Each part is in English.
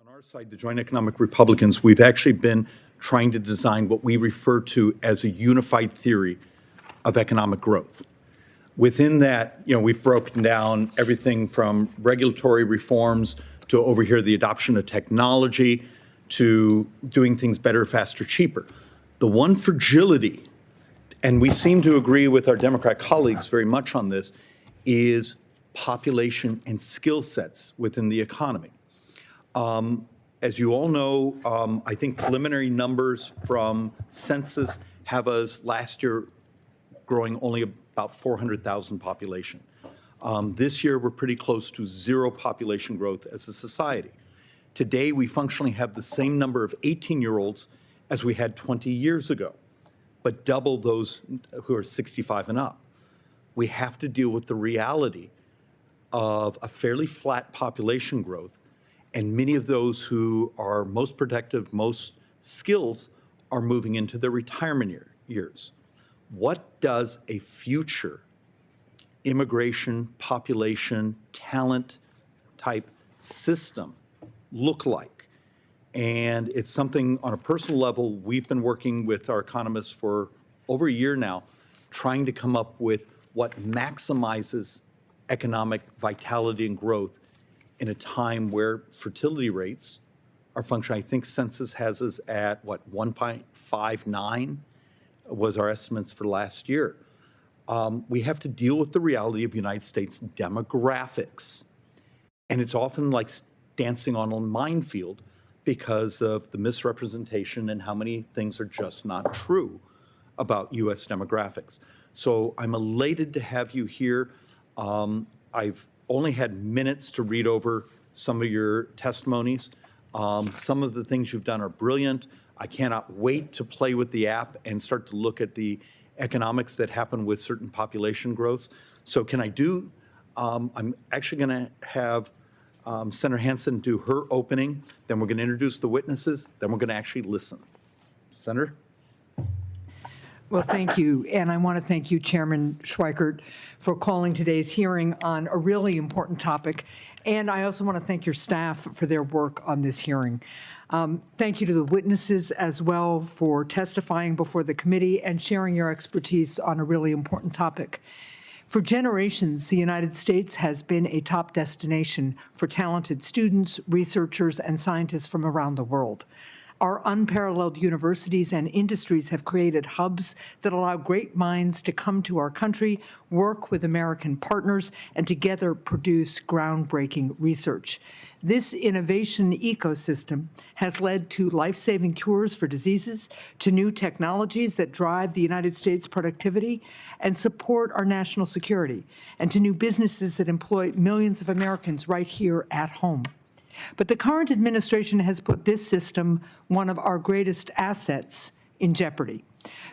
our side, the Joint Economic Republicans, we've actually been trying to design what we refer to as a unified theory of economic growth. Within that, we've broken down everything from regulatory reforms to over here the adoption of technology to doing things better, faster, cheaper. The one fragility, and we seem to agree with our Democrat colleagues very much on this, is population and skill sets within the economy. As you all know, I think preliminary numbers from census have us last year growing only about 400,000 population. This year, we're pretty close to zero population growth as a society. Today, we functionally have the same number of 18-year-olds as we had 20 years ago, but double those who are 65 and up. We have to deal with the reality of a fairly flat population growth, and many of those who are most productive, most skills, are moving into their retirement years. What does a future immigration, population, talent type system look like? And it's something on a personal level, we've been working with our economists for over a year now, trying to come up with what maximizes economic vitality and growth in a time where fertility rates are functioning. I think census has us at, 1.59 was our estimates for last year. We have to deal with the reality of United States demographics. And it's often like dancing on a minefield because of the misrepresentation and how many things are just not true about U.S. demographics. So I'm elated to have you here. I've only had minutes to read over some of your testimonies. Some of the things you've done are brilliant. I cannot wait to play with the app and start to look at the economics that happen with certain population growths. So can I do, I'm actually going to have Senator Hansen do her opening, then we're going to introduce the witnesses, then we're going to actually listen. Senator? Well, thank you. And I want to thank you, Chairman Schweikert, for calling today's hearing on a really important topic. And I also want to thank your staff for their work on this hearing. Thank you to the witnesses as well for testifying before the committee and sharing your expertise on a really important topic. For generations, the United States has been a top destination for talented students, researchers, and scientists from around the world. Our unparalleled universities and industries have created hubs that allow great minds to come to our country, work with American partners, and together produce groundbreaking research. This innovation ecosystem has led to life-saving cures for diseases, to new technologies that drive the United States' productivity and support our national security, and to new businesses that employ millions of Americans right here at home. But the current administration has put this system, one of our greatest assets, in jeopardy.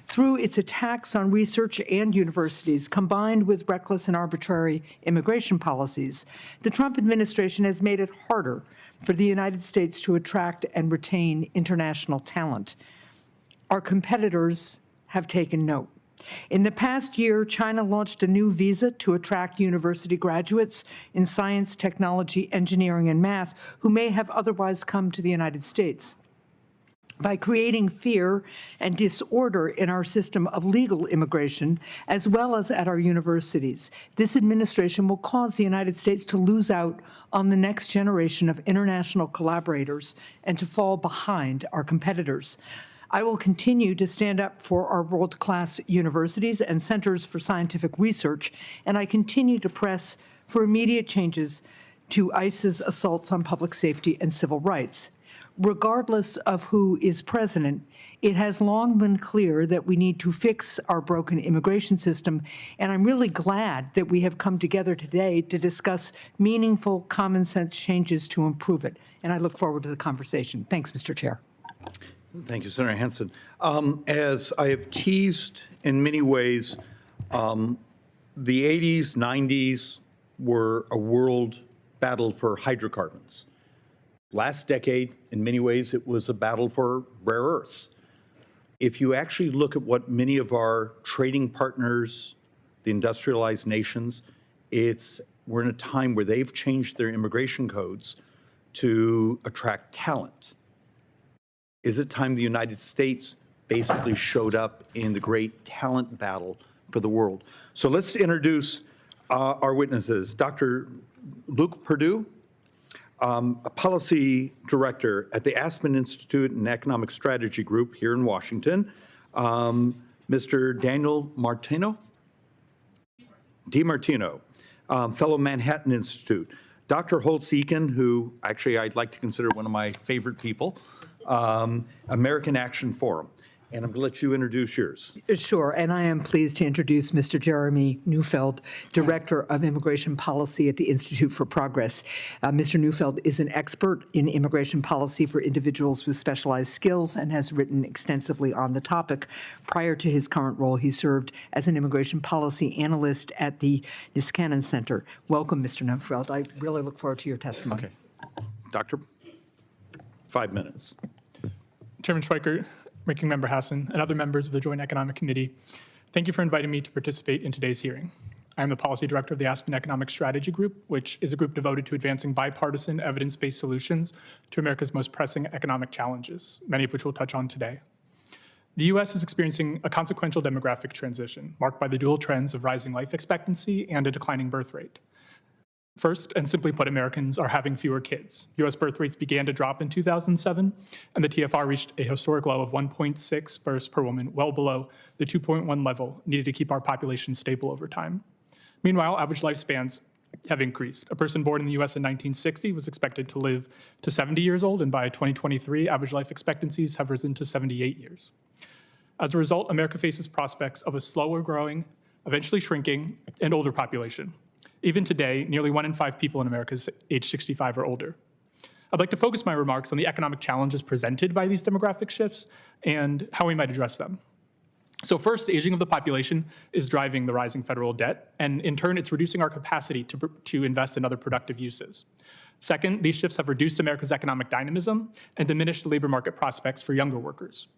Through its attacks on research and universities, combined with reckless and arbitrary immigration policies, the Trump administration has made it harder for the United States to attract and retain international talent. Our competitors have taken note. In the past year, China launched a new visa to attract university graduates in science, technology, engineering, and math who may have otherwise come to the United States. By creating fear and disorder in our system of legal immigration, as well as at our universities, this administration will cause the United States to lose out on the next generation of international collaborators and to fall behind our competitors. I will continue to stand up for our world-class universities and centers for scientific research, and I continue to press for immediate changes to ICE's assaults on public safety and civil rights. Regardless of who is president, it has long been clear that we need to fix our broken immigration system, and I'm really glad that we have come together today to discuss meaningful, common-sense changes to improve it, and I look forward to the conversation. Thanks, Mr. Chair. Thank you, Senator Hansen. As I have teased in many ways, the 80s, 90s were a world battle for hydrocarbons. Last decade, in many ways, it was a battle for rare earths. If you actually look at what many of our trading partners, the industrialized nations, we're in a time where they've changed their immigration codes to attract talent? Is it time the United States basically showed up in the great talent battle for the world? So let's introduce our witnesses. Dr. Luke Pardue, a policy director at the Aspen Institute and Economic Strategy Group here in Washington. Mr. Daniel Martino, Martino, fellow Manhattan Institute. Dr. Holtz-Eakin, who actually I'd like to consider one of my favorite people, American Action Forum. And I'm going to let you introduce yours. Sure, and I am pleased to introduce Mr. Jeremy Neufeld, Director of Immigration Policy at the Institute for Progress. Mr. Neufeld is an expert in immigration policy for individuals with specialized skills and has written extensively on the topic. Prior to his current role, he served as an immigration policy analyst at the Niskanen Center. Welcome, Mr. Neufeld. I really look forward to your testimony. Okay. Doctor, 5 minutes. Chairman Schweikert, Ranking Member Hassan, and other members of the Joint Economic Committee, thank you for inviting me to participate in today's hearing. I am the Policy Director of the Aspen Economic Strategy Group, which is a group devoted to advancing bipartisan, evidence-based solutions to America's most pressing economic challenges, many of which we'll touch on today. The U.S. is experiencing a consequential demographic transition marked by the dual trends of rising life expectancy and a declining birth rate. First, and simply put, Americans are having fewer kids. U.S. birth rates began to drop in 2007, and the TFR reached a historic low of 1.6 births per woman, well below the 2.1 level needed to keep our population stable over time. Meanwhile, average lifespans have increased. A person born in the U.S. in 1960 was expected to live to 70 years old, and by 2023, average life expectancies have risen to 78 years. As a result, America faces prospects of a slower growing, eventually shrinking, and older population. Even today, nearly 1 in 5 people in America is age 65 or older. I'd like to focus my remarks on the economic challenges presented by these demographic shifts and how we might address them. So first, the aging of the population is driving the rising federal debt, and in turn, it's reducing our capacity to invest in other productive uses. Second, these shifts have reduced America's economic dynamism and diminished the labor market prospects for younger workers.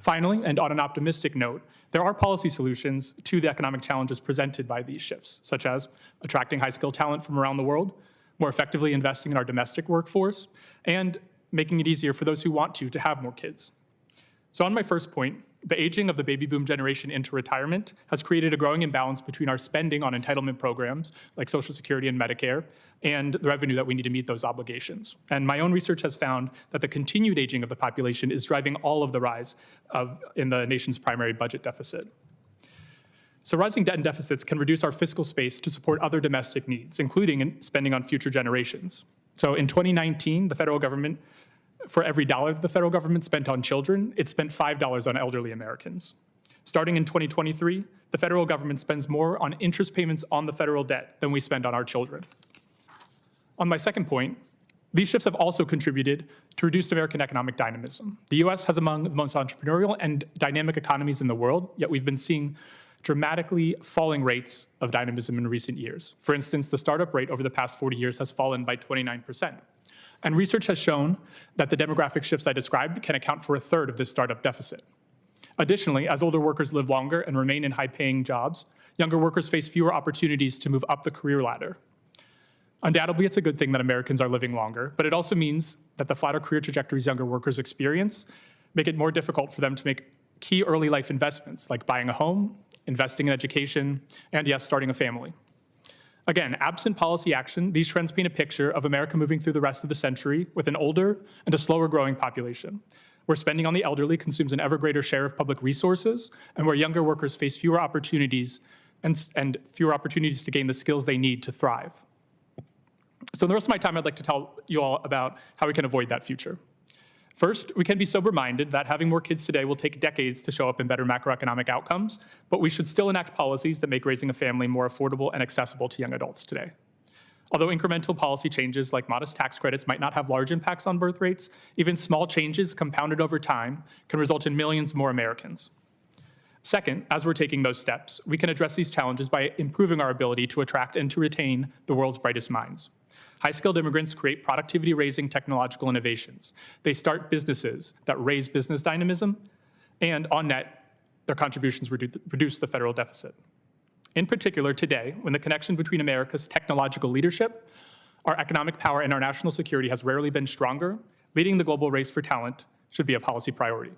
Finally, and on an optimistic note, there are policy solutions to the economic challenges presented by these shifts, such as attracting high-skilled talent from around the world, more effectively investing in our domestic workforce, and making it easier for those who want to have more kids. So on my first point, the aging of the baby boom generation into retirement has created a growing imbalance between our spending on entitlement programs like Social Security and Medicare and the revenue that we need to meet those obligations. And my own research has found that the continued aging of the population is driving all of the rise in the nation's primary budget deficit. So rising debt and deficits can reduce our fiscal space to support other domestic needs, including spending on future generations. So in 2019, the federal government, for every dollar that the federal government spent on children, it spent $5 on elderly Americans. Starting in 2023, the federal government spends more on interest payments on the federal debt than we spend on our children. On my second point, these shifts have also contributed to reduced American economic dynamism. The U.S. has among the most entrepreneurial and dynamic economies in the world, yet we've been seeing dramatically falling rates of dynamism in recent years. For instance, the startup rate over the past 40 years has fallen by 29%. And research has shown that the demographic shifts I described can account for a third of this startup deficit. Additionally, as older workers live longer and remain in high-paying jobs, younger workers face fewer opportunities to move up the career ladder. Undoubtedly, it's a good thing that Americans are living longer, but it also means that the flatter career trajectories younger workers experience make it more difficult for them to make key early life investments like buying a home, investing in education, and yes, starting a family. Again, absent policy action, these trends paint a picture of America moving through the rest of the century with an older and a slower growing population, where spending on the elderly consumes an ever greater share of public resources, and where younger workers face fewer opportunities and fewer opportunities to gain the skills they need to thrive. So in the rest of my time, I'd like to tell you all about how we can avoid that future. First, we can be sober-minded that having more kids today will take decades to show up in better macroeconomic outcomes, but we should still enact policies that make raising a family more affordable and accessible to young adults today. Although incremental policy changes like modest tax credits might not have large impacts on birth rates, even small changes compounded over time can result in millions more Americans. Second, as we're taking those steps, we can address these challenges by improving our ability to attract and to retain the world's brightest minds. High-skilled immigrants create productivity-raising technological innovations. They start businesses that raise business dynamism, and on net, their contributions reduce the federal deficit. In particular, today, when the connection between America's technological leadership, Our economic power and our national security has rarely been stronger. Leading the global race for talent should be a policy priority.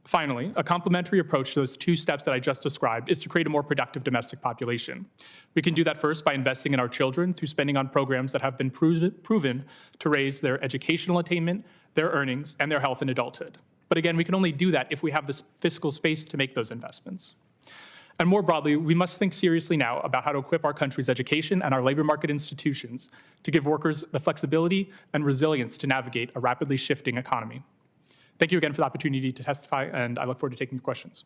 Finally, a complementary approach to those two steps that I just described is to create a more productive domestic population. We can do that first by investing in our children through spending on programs that have been proven to raise their educational attainment, their earnings, and their health in adulthood. But again, we can only do that if we have this fiscal space to make those investments. And more broadly, we must think seriously now about how to equip our country's education and our labor market institutions to give workers the flexibility and resilience to navigate a rapidly shifting economy. Thank you again for the opportunity to testify, and I look forward to taking your questions.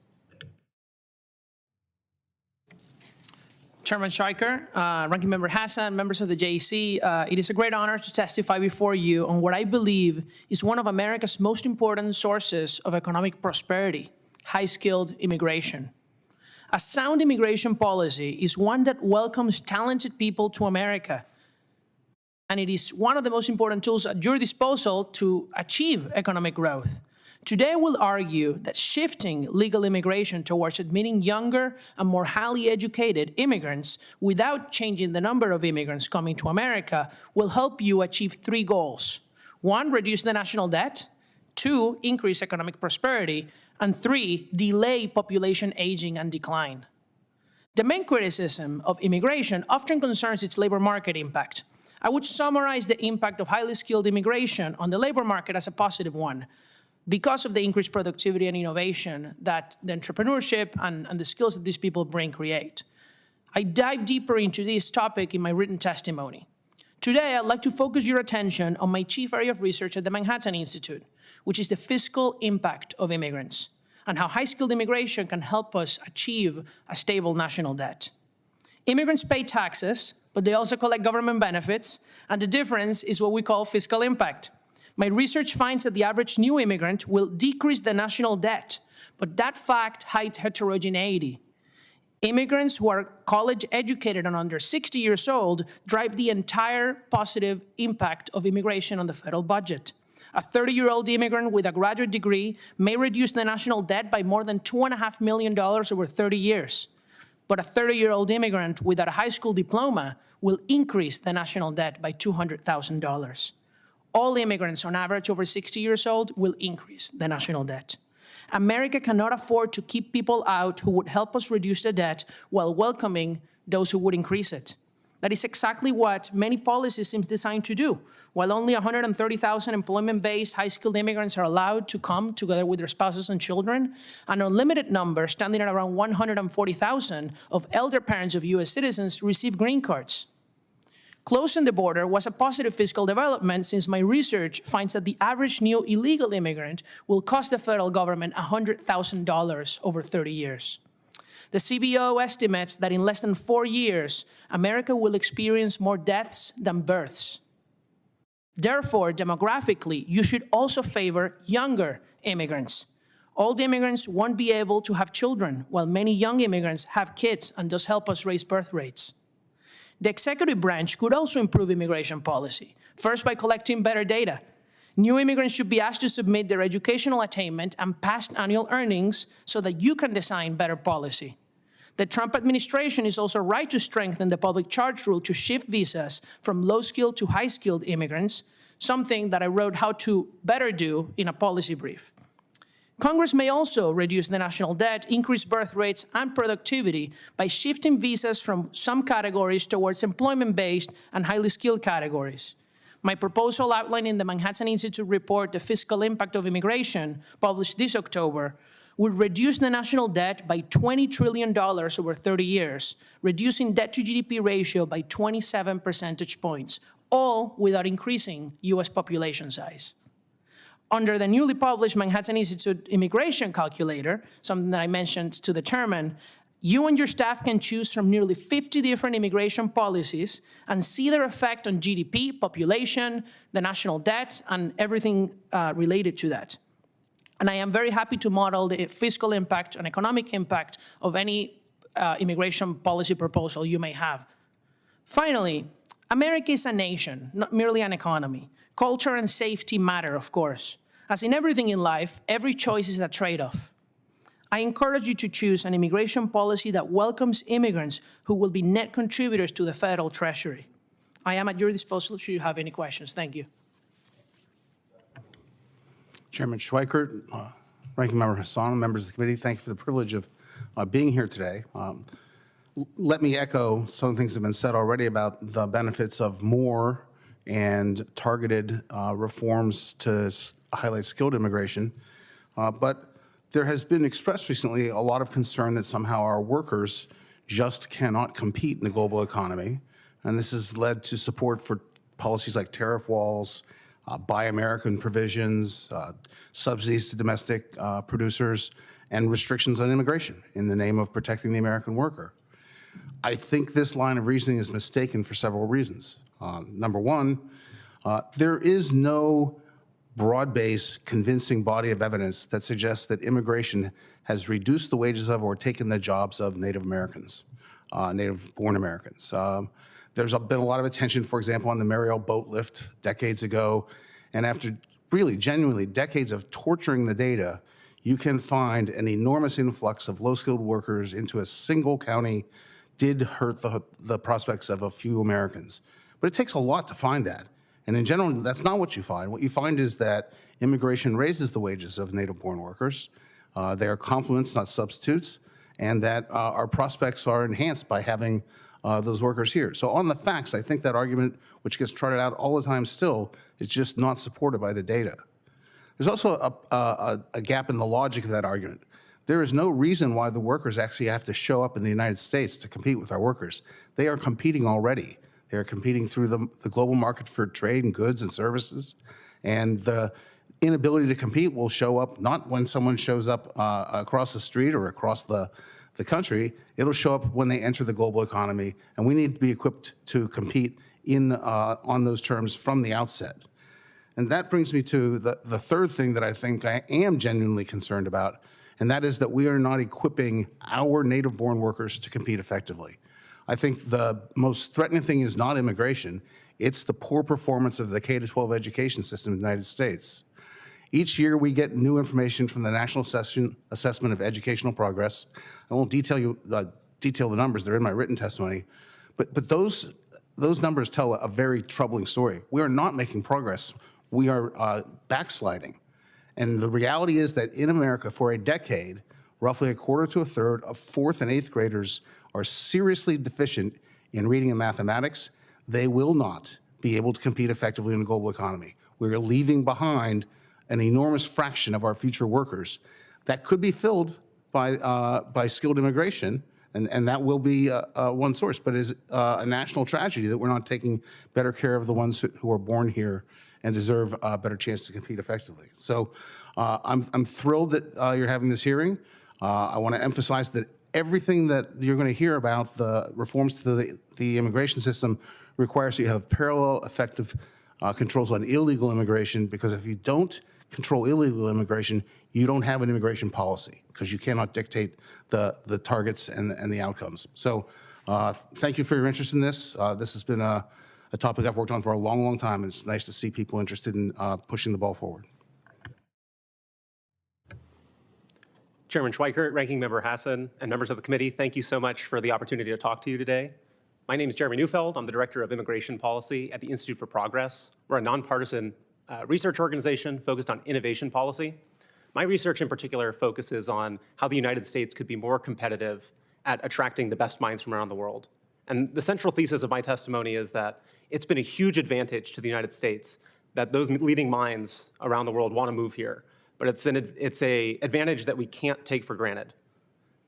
Chairman Schweikert, Ranking Member Hassan, members of the JEC, it is a great honor to testify before you on what I believe is one of America's most important sources of economic prosperity, high-skilled immigration. A sound immigration policy is one that welcomes talented people to America, and it is one of the most important tools at your disposal to achieve economic growth. Today, we'll argue that shifting legal immigration towards admitting younger and more highly educated immigrants without changing the number of immigrants coming to America will help you achieve three goals. One, reduce the national debt. Two, increase economic prosperity. And three, delay population aging and decline. The main criticism of immigration often concerns its labor market impact. I would summarize the impact of highly skilled immigration on the labor market as a positive one, because of the increased productivity and innovation that the entrepreneurship and the skills that these people create. I dive deeper into this topic in my written testimony. Today, I'd like to focus your attention on my chief area of research at the Manhattan Institute, which is the fiscal impact of immigrants, and how high-skilled immigration can help us achieve a stable national debt. Immigrants pay taxes, but they also collect government benefits, and the difference is what we call fiscal impact. My research finds that the average new immigrant will decrease the national debt, but that fact hides heterogeneity. Immigrants who are college educated and under 60 years old drive the entire positive impact of immigration on the federal budget. A 30-year-old immigrant with a graduate degree may reduce the national debt by more than $2.5 million over 30 years. But a 30-year-old immigrant without a high school diploma will increase the national debt by $200,000. All immigrants on average over 60 years old will increase the national debt. America cannot afford to keep people out who would help us reduce the debt while welcoming those who would increase it. That is exactly what many policies seem designed to do. While only 130,000 employment-based high-skilled immigrants are allowed to come together with their spouses and children, an unlimited number, standing at around 140,000, of elder parents of U.S. citizens receive green cards. Closing the border was a positive fiscal development, since my research finds that the average new illegal immigrant will cost the federal government $100,000 over 30 years. The CBO estimates that in less than 4 years, America will experience more deaths than births. Therefore, demographically, you should also favor younger immigrants. Old immigrants won't be able to have children, while many young immigrants have kids and thus help us raise birth rates. The executive branch could also improve immigration policy, first by collecting better data. New immigrants should be asked to submit their educational attainment and past annual earnings so that you can design better policy. The Trump administration is also right to strengthen the public charge rule to shift visas from low-skilled to high-skilled immigrants, something that I wrote how to better do in a policy brief. Congress may also reduce the national debt, increase birth rates and productivity by shifting visas from some categories towards employment-based and highly skilled categories. My proposal outlining the Manhattan Institute report, The Fiscal Impact of Immigration, published this October, would reduce the national debt by $20 trillion over 30 years, reducing debt to GDP ratio by 27 percentage points, all without increasing U.S. population size. Under the newly published Manhattan Institute Immigration Calculator, something that I mentioned to the chairman, you and your staff can choose from nearly 50 different immigration policies and see their effect on GDP, population, the national debt, and everything related to that. And I am very happy to model the fiscal impact and economic impact of any immigration policy proposal you may have. Finally, America is a nation, not merely an economy. Culture and safety matter, of course. As in everything in life, every choice is a trade-off. I encourage you to choose an immigration policy that welcomes immigrants who will be net contributors to the federal treasury. I am at your disposal should you have any questions. Thank you. Chairman Schweikert, Ranking Member Hassan, members of the committee, thank you for the privilege of being here today. Let me echo some of the things that have been said already about the benefits of more and targeted reforms to highlight skilled immigration. But there has been expressed recently a lot of concern that somehow our workers just cannot compete in the global economy. And this has led to support for policies like tariff walls, Buy American provisions, subsidies to domestic producers, and restrictions on immigration in the name of protecting the American worker. I think this line of reasoning is mistaken for several reasons. Number one, there is no broad-based, convincing body of evidence that suggests that immigration has reduced the wages of or taken the jobs of Native Americans, native-born Americans. There's been a lot of attention, for example, on the Mariel boat lift decades ago, and after really genuinely decades of torturing the data, you can find an enormous influx of low-skilled workers into a single county did hurt the prospects of a few Americans. But it takes a lot to find that. And in general, that's not what you find. What you find is that immigration raises the wages of native-born workers. They are complements, not substitutes, and that our prospects are enhanced by having those workers here. So on the facts, I think that argument, which gets trotted out all the time still, is just not supported by the data. There's also a gap in the logic of that argument. There is no reason why the workers actually have to show up in the United States to compete with our workers. They are competing already. They are competing through the global market for trade and goods and services. And the inability to compete will show up not when someone shows up across the street or across the country. It'll show up when they enter the global economy. And we need to be equipped to compete on those terms from the outset. And that brings me to the third thing that I think I am genuinely concerned about, and that is that we are not equipping our native-born workers to compete effectively. I think the most threatening thing is not immigration, it's the poor performance of the K-12 education system in the United States. Each year we get new information from the National Assessment of Educational Progress. I won't detail the numbers, they're in my written testimony, but those numbers tell a very troubling story. We are not making progress, we are backsliding. And the reality is that in America, for a decade, roughly a quarter to a third of 4th and 8th graders are seriously deficient in reading and mathematics. They will not be able to compete effectively in the global economy. We're leaving behind an enormous fraction of our future workers that could be filled by skilled immigration, and that will be one source, but is a national tragedy that we're not taking better care of the ones who are born here and deserve a better chance to compete effectively. So I'm thrilled that you're having this hearing. I want to emphasize that everything that you're going to hear about the reforms to the immigration system requires that you have parallel effective controls on illegal immigration, because if you don't control illegal immigration, you don't have an immigration policy, because you cannot dictate the targets and the outcomes. So thank you for your interest in this. This has been a topic I've worked on for a long, long time, and it's nice to see people interested in pushing the ball forward. Chairman Schweikert, Ranking Member Hassan, and members of the committee, thank you so much for the opportunity to talk to you today. My name is Jeremy Neufeld. I'm the Director of Immigration Policy at the Institute for Progress. We're a nonpartisan research organization focused on innovation policy. My research in particular focuses on how the United States could be more competitive at attracting the best minds from around the world. And the central thesis of my testimony is that it's been a huge advantage to the United States that those leading minds around the world want to move here. But it's an advantage that we can't take for granted.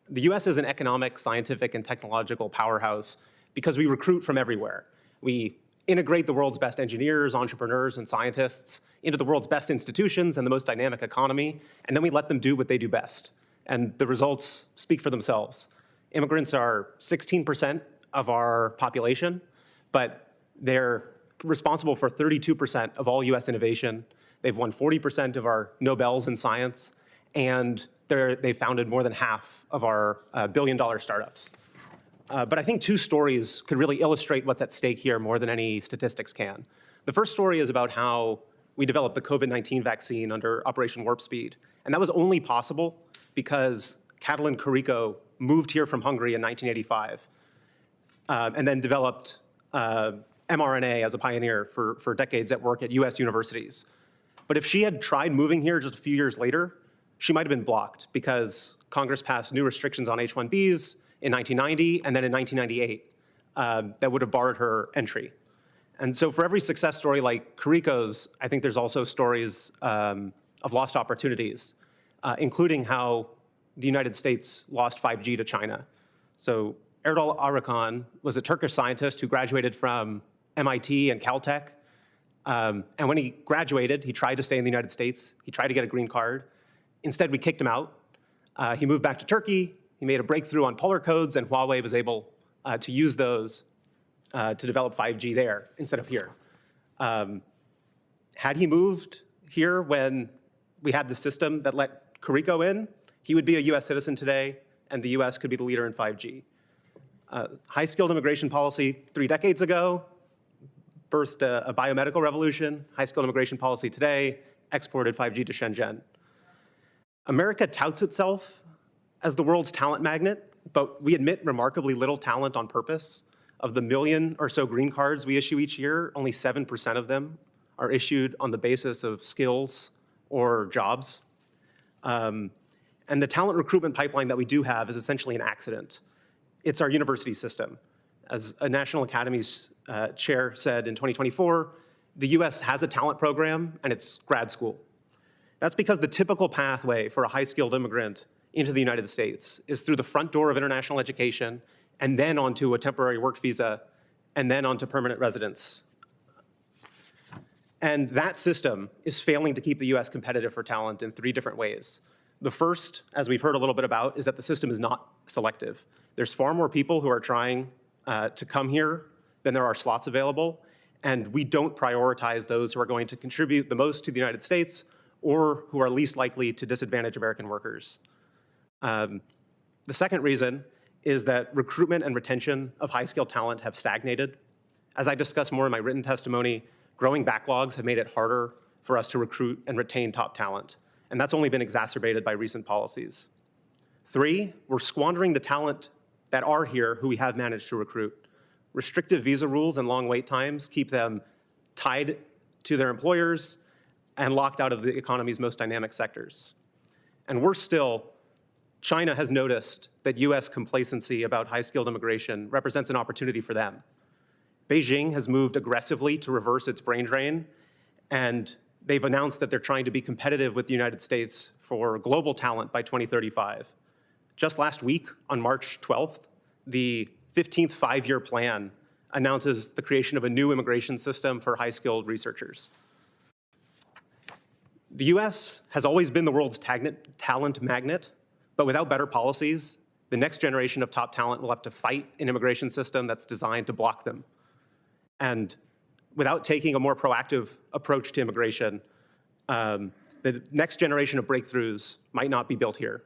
The US is an economic, scientific, and technological powerhouse because we recruit from everywhere. We integrate the world's best engineers, entrepreneurs, and scientists into the world's best institutions and the most dynamic economy, and then we let them do what they do best. And the results speak for themselves. Immigrants are 16% of our population, but they're responsible for 32% of all US innovation. They've won 40% of our Nobels in science, and they founded more than half of our billion-dollar startups. But I think two stories could really illustrate what's at stake here more than any statistics can. The first story is about how we developed the COVID-19 vaccine under Operation Warp Speed. And that was only possible because Catalin Carrico moved here from Hungary in 1985 and then developed mRNA as a pioneer for decades at work at US universities. But if she had tried moving here just a few years later, she might have been blocked because Congress passed new restrictions on H-1Bs in 1990 and then in 1998 that would have barred her entry. And so for every success story like Corrico's, I think there's also stories of lost opportunities, including how the United States lost 5G to China. So Erdal Arakan was a Turkish scientist who graduated from MIT and Caltech. And when he graduated, he tried to stay in the United States. He tried to get a green card. Instead, we kicked him out. He moved back to Turkey. He made a breakthrough on polar codes, and Huawei was able to use those to develop 5G there instead of here. Had he moved here when we had the system that let Corrico in, he would be a US citizen today, and the US could be the leader in 5G. High-skilled immigration policy 3 decades ago birthed a biomedical revolution. High-skilled immigration policy today exported 5G to Shenzhen. America touts itself as the world's talent magnet, but we admit remarkably little talent on purpose. Of the 1 million or so green cards we issue each year, only 7% of them are issued on the basis of skills or jobs. And the talent recruitment pipeline that we do have is essentially an accident. It's our university system. As a National Academies chair said in 2024, the US has a talent program and it's grad school. That's because the typical pathway for a high-skilled immigrant into the United States is through the front door of international education and then onto a temporary work visa and then onto permanent residence. And that system is failing to keep the US competitive for talent in 3 different ways. The first, as we've heard a little bit about, is that the system is not selective. There's far more people who are trying to come here than there are slots available, and we don't prioritize those who are going to contribute the most to the United States or who are least likely to disadvantage American workers. The second reason is that recruitment and retention of high-skilled talent have stagnated. As I discussed more in my written testimony, growing backlogs have made it harder for us to recruit and retain top talent, and that's only been exacerbated by recent policies. 3, we're squandering the talent that are here who we have managed to recruit. Restrictive visa rules and long wait times keep them tied to their employers and locked out of the economy's most dynamic sectors. And worse still, China has noticed that US complacency about high-skilled immigration represents an opportunity for them. Beijing has moved aggressively to reverse its brain drain, and they've announced that they're trying to be competitive with the United States for global talent by 2035. Just last week, on March 12th, the 15th 5-year plan announces the creation of a new immigration system for high-skilled researchers. The US has always been the world's talent magnet, but without better policies, the next generation of top talent will have to fight an immigration system that's designed to block them. And without taking a more proactive approach to immigration, the next generation of breakthroughs might not be built here.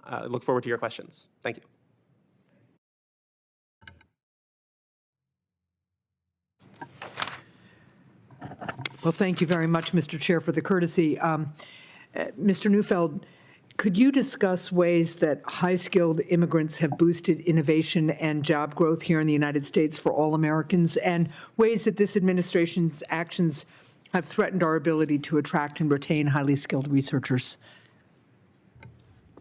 I look forward to your questions. Thank you. Well, thank you very much, Mr. Chair, for the courtesy. Mr. Neufeld, could you discuss ways that high-skilled immigrants have boosted innovation and job growth here in the United States for all Americans, and ways that this administration's actions have threatened our ability to attract and retain highly skilled researchers?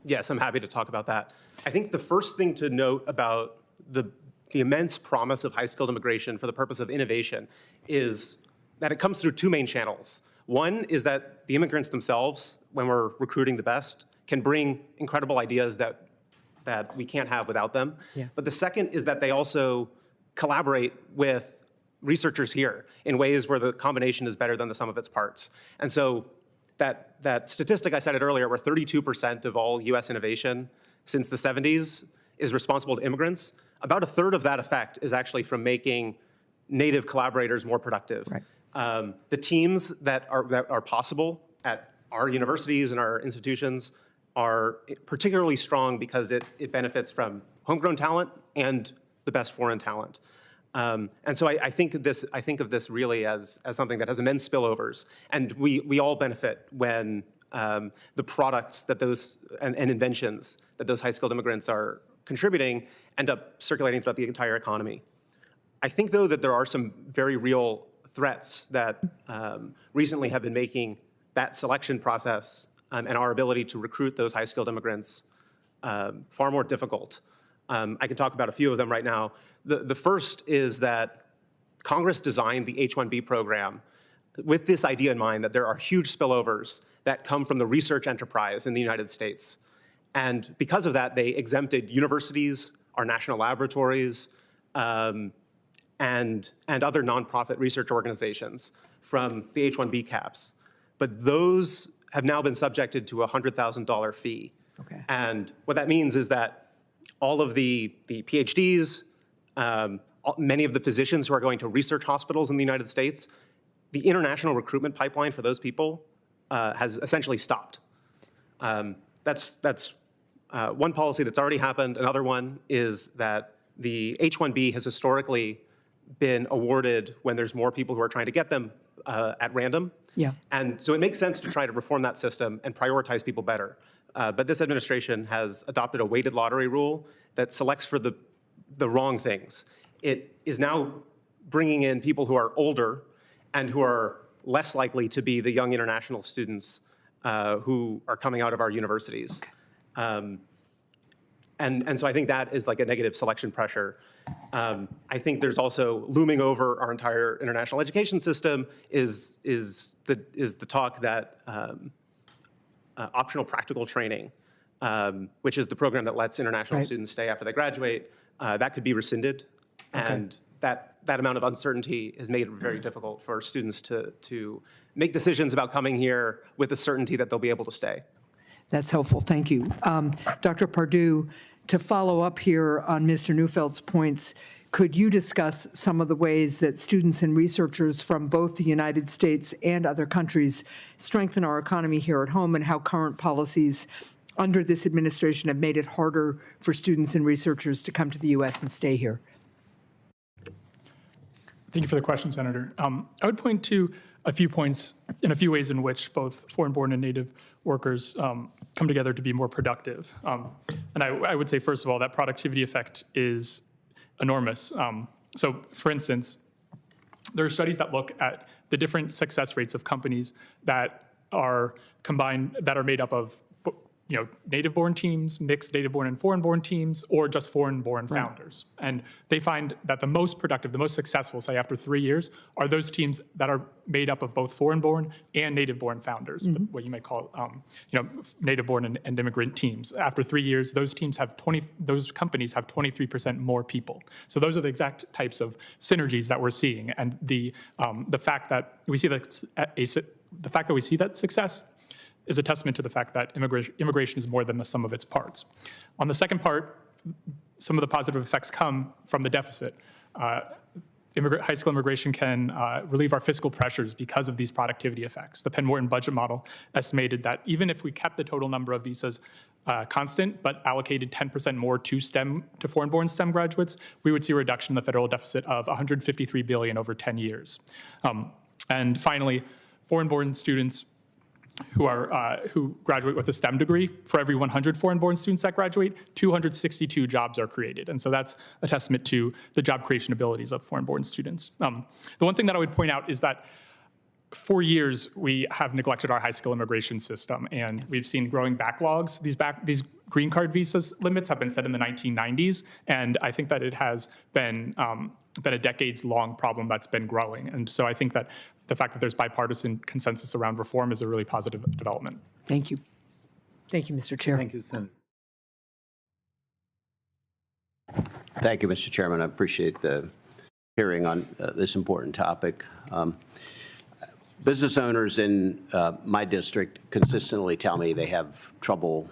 Yes, I'm happy to talk about that. I think the first thing to note about the immense promise of high-skilled immigration for the purpose of innovation is that it comes through 2 main channels. One is that the immigrants themselves, when we're recruiting the best, can bring incredible ideas that we can't have without them. Yeah. But the second is that they also collaborate with researchers here in ways where the combination is better than the sum of its parts. And so that statistic I cited earlier, where 32% of all US innovation since the 70s is responsible to immigrants, about 1/3 of that effect is actually from making native collaborators more productive. Right. The teams that are possible at our universities and our institutions are particularly strong because it benefits from homegrown talent and the best foreign talent. And so I think of this really as something that has immense spillovers, and we all benefit when the products that those and inventions that those high-skilled immigrants are contributing end up circulating throughout the entire economy. I think, though, that there are some very real threats that recently have been making that selection process and our ability to recruit those high-skilled immigrants far more difficult. I can talk about a few of them right now. The first is that Congress designed the H-1B program with this idea in mind that there are huge spillovers that come from the research enterprise in the United States. And because of that, they exempted universities, our national laboratories, and other nonprofit research organizations from the H-1B caps. But those have now been subjected to a $100,000 fee. Okay. And what that means is that all of the PhDs, many of the physicians who are going to research hospitals in the United States, the international recruitment pipeline for those people has essentially stopped. That's one policy that's already happened. Another one is that the H-1B has historically been awarded when there's more people who are trying to get them at random. Yeah. And so it makes sense to try to reform that system and prioritize people better. But this administration has adopted a weighted lottery rule that selects for the wrong things. It is now bringing in people who are older and who are less likely to be the young international students who are coming out of our universities. Okay. And so I think that is like a negative selection pressure. I think there's also looming over our entire international education system is the talk that optional practical training, which is the program that lets international students stay after they graduate, that could be rescinded. Okay. And that amount of uncertainty has made it very difficult for students to make decisions about coming here with the certainty that they'll be able to stay. That's helpful. Thank you. Dr. Pardue, to follow up here on Mr. Neufeld's points, could you discuss some of the ways that students and researchers from both the United States and other countries strengthen our economy here at home, and how current policies under this administration have made it harder for students and researchers to come to the U.S. and stay here? Thank you for the question, Senator. I would point to a few points in a few ways in which both foreign-born and native workers come together to be more productive. And I would say, first of all, that productivity effect is enormous. So, for instance, there are studies that look at the different success rates of companies that are combined, that are made up of native-born teams, mixed native-born and foreign-born teams, or just foreign-born founders. And they find that the most productive, the most successful, say after 3 years, are those teams that are made up of both foreign-born and native-born founders, what you might call, native-born and immigrant teams. After 3 years, those teams have those companies have 23% more people. So those are the exact types of synergies that we're seeing, and the fact that we see that success is a testament to the fact that immigration is more than the sum of its parts. On the second part, some of the positive effects come from the deficit. High school immigration can relieve our fiscal pressures because of these productivity effects. The Penn-Wharton budget model estimated that even if we kept the total number of visas constant, but allocated 10% more to foreign-born STEM graduates, we would see a reduction in the federal deficit of $153 billion over 10 years. And finally, foreign-born students who graduate with a STEM degree, for every 100 foreign-born students that graduate, 262 jobs are created. And so that's a testament to the job creation abilities of foreign-born students. The one thing that I would point out is that for years, we have neglected our high-skill immigration system, and we've seen growing backlogs. These green card visas limits have been set in the 1990s, and I think that it has been a decades-long problem that's been growing. And so I think that the fact that there's bipartisan consensus around reform is a really positive development. Thank you. Thank you, Mr. Chair. Thank you, Senator. Thank you, Mr. Chairman. I appreciate the hearing on this important topic. Business owners in my district consistently tell me they have trouble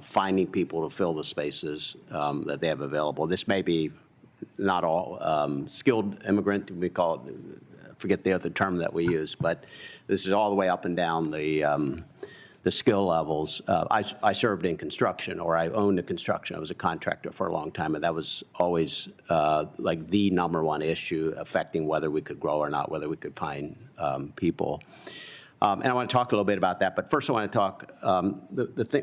finding people to fill the spaces that they have available. This may be not all skilled immigrant, we call it, forget the other term that we use, but this is all the way up and down the skill levels. I served in construction, or I owned a construction. I was a contractor for a long time, and that was always like the #1 issue affecting whether we could grow or not, whether we could find people. And I want to talk a little bit about that, but first I want to talk,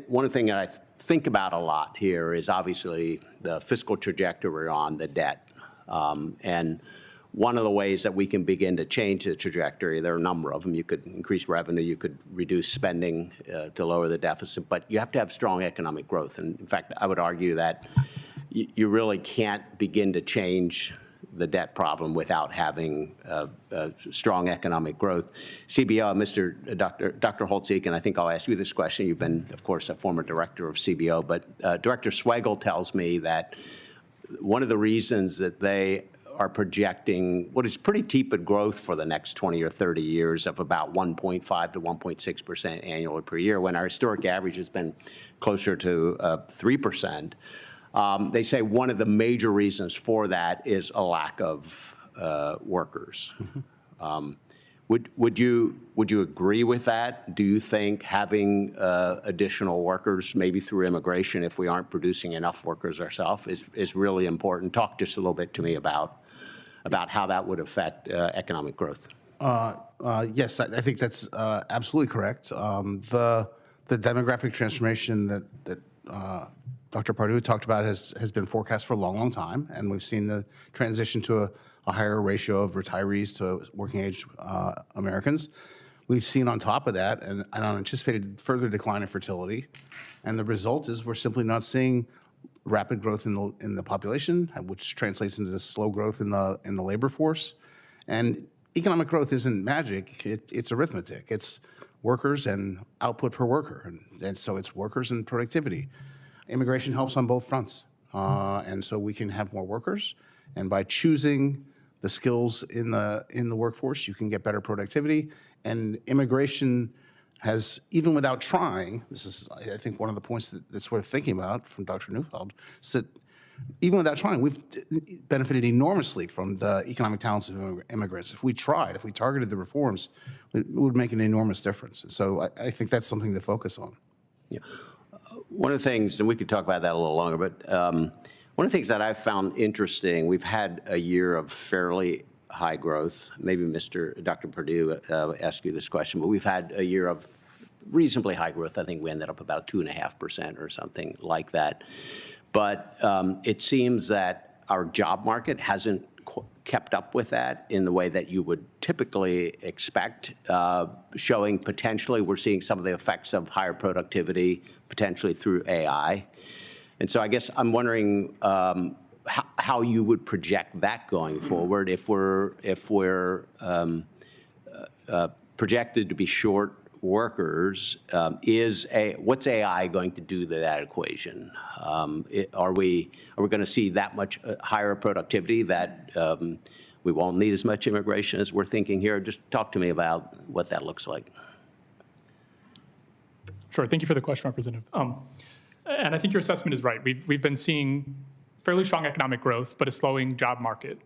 one thing that I think about a lot here is obviously the fiscal trajectory we're on, the debt. And one of the ways that we can begin to change the trajectory, there are a number of them. You could increase revenue, you could reduce spending to lower the deficit, but you have to have strong economic growth. And in fact, I would argue that you really can't begin to change the debt problem without having strong economic growth. CBO, Dr. Holtz-Eakin, I think I'll ask you this question. You've been, of course, a former director of CBO, but Director Schweikert tells me that one of the reasons that they are projecting what is pretty tepid growth for the next 20 or 30 years of about 1.5 to 1.6% annually per year, when our historic average has been closer to 3%. They say one of the major reasons for that is a lack of workers. Would you agree with that? Do you think having additional workers, maybe through immigration, if we aren't producing enough workers ourselves, is really important? Talk just a little bit to me about how that would affect economic growth. Yes, I think that's absolutely correct. The demographic transformation that Dr. Pardue talked about has been forecast for a long, long time, and we've seen the transition to a higher ratio of retirees to working-age Americans. We've seen on top of that an unanticipated further decline in fertility, and the result is we're simply not seeing rapid growth in the population, which translates into slow growth in the labor force. And economic growth isn't magic; it's arithmetic. It's workers and output per worker, and so it's workers and productivity. Immigration helps on both fronts, and so we can have more workers. And by choosing the skills in the workforce, you can get better productivity. And immigration has, even without trying, this is, I think, one of the points that's worth thinking about from Dr. Neufeld, is that even without trying, we've benefited enormously from the economic talents of immigrants. If we tried, if we targeted the reforms, it would make an enormous difference. So I think that's something to focus on. Yeah. One of the things, and we could talk about that a little longer, but one of the things that I've found interesting, we've had a year of fairly high growth. Maybe Dr. Pardue asked you this question, but we've had a year of reasonably high growth. I think we ended up about 2.5% or something like that. But it seems that our job market hasn't kept up with that in the way that you would typically expect, showing potentially we're seeing some of the effects of higher productivity, potentially through AI. And so I guess I'm wondering how you would project that going forward if we're projected to be short workers. What's AI going to do to that equation? Are we going to see that much higher productivity that we won't need as much immigration as we're thinking here? Just talk to me about what that looks like. Sure. Thank you for the question, Representative. And I think your assessment is right. We've been seeing fairly strong economic growth, but a slowing job market.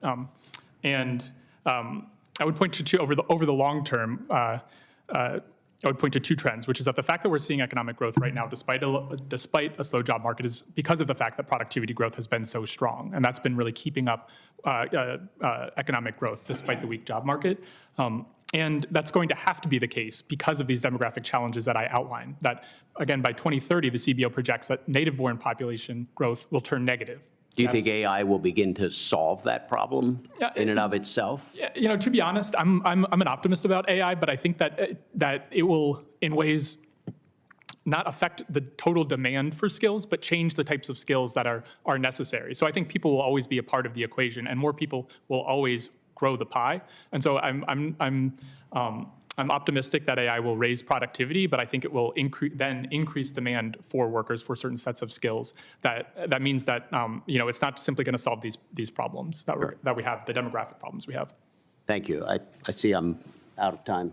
And I would point to two over the long term. I would point to two trends, which is that the fact that we're seeing economic growth right now, despite a slow job market, is because of the fact that productivity growth has been so strong, and that's been really keeping up economic growth despite the weak job market. And that's going to have to be the case because of these demographic challenges that I outlined. That, again, by 2030, the CBO projects that native-born population growth will turn negative. Do you think AI will begin to solve that problem in and of itself? You know, to be honest, I'm an optimist about AI, but I think that it will, in ways, not affect the total demand for skills, but change the types of skills that are necessary. So I think people will always be a part of the equation, and more people will always grow the pie. And so I'm optimistic that AI will raise productivity, but I think it will increase demand for workers for certain sets of skills. That means that it's not simply going to solve these problems that we have, the demographic problems we have. Thank you. I see I'm out of time.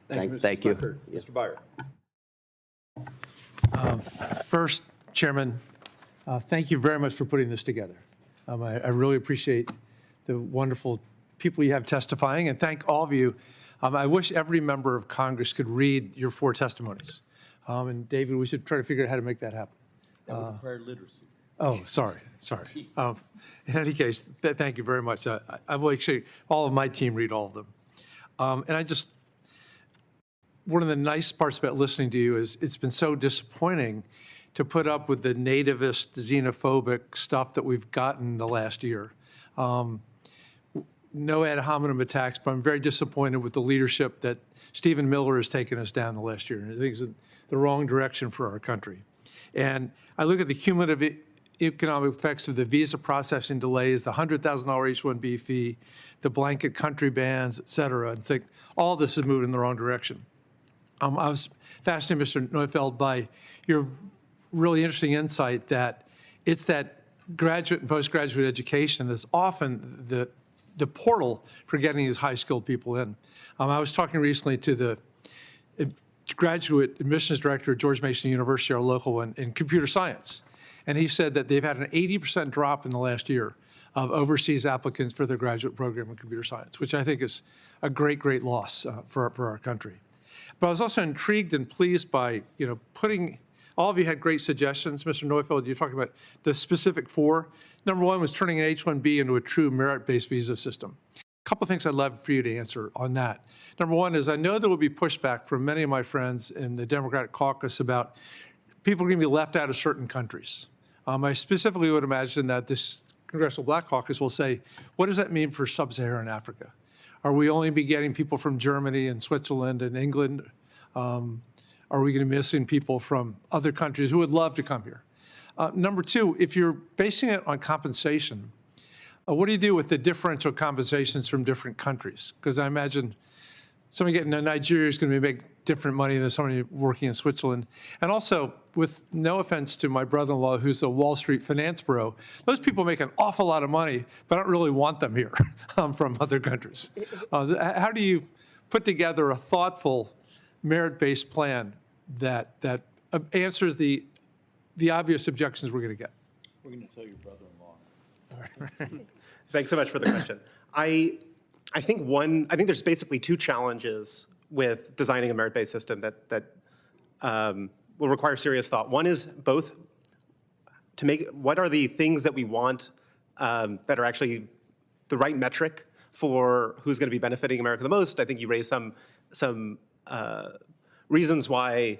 Thank you. Mr. Byer. First, Chairman, thank you very much for putting this together. I really appreciate the wonderful people you have testifying, and thank all of you. I wish every member of Congress could read your 4 testimonies. And David, we should try to figure out how to make that happen. That would require literacy. Oh, sorry. In any case, thank you very much. I will actually, all of my team read all of them. And one of the nice parts about listening to you is it's been so disappointing to put up with the nativist, xenophobic stuff that we've gotten the last year. No ad hominem attacks, but I'm very disappointed with the leadership that Stephen Miller has taken us down the last year. And I think it's the wrong direction for our country. And I look at the cumulative economic effects of the visa processing delays, the $100,000 H-1B fee, the blanket country bans, et cetera, and think all this is moving in the wrong direction. I was fascinated, Mr. Neufeld, by your really interesting insight that it's that graduate and postgraduate education that's often the portal for getting these high-skilled people in. I was talking recently to the graduate admissions director at George Mason University, our local one, in computer science. And he said that they've had an 80% drop in the last year of overseas applicants for their graduate program in computer science, which I think is a great, great loss for our country. But I was also intrigued and pleased by, putting, all of you had great suggestions. Mr. Neufeld, you're talking about the specific 4. Number 1 was turning an H-1B into a true merit-based visa system. A couple of things I'd love for you to answer on that. Number 1 is I know there will be pushback from many of my friends in the Democratic caucus about people are going to be left out of certain countries. I specifically would imagine that this Congressional Black Caucus will say, what does that mean for sub-Saharan Africa? Are we only be getting people from Germany and Switzerland and England? Are we going to be missing people from other countries who would love to come here? Number 2, if you're basing it on compensation, what do you do with the differential compensations from different countries? Because I imagine somebody getting to Nigeria is going to make different money than somebody working in Switzerland. And also, with no offense to my brother-in-law, who's a Wall Street finance bro, those people make an awful lot of money, but I don't really want them here from other countries. How do you put together a thoughtful, merit-based plan that answers the obvious objections we're going to get? We're going to tell your brother-in-law. Thanks so much for the question. I think there's basically 2 challenges with designing a merit-based system that will require serious thought. One is both to make what are the things that we want that are actually the right metric for who's going to be benefiting America the most. I think you raised some reasons why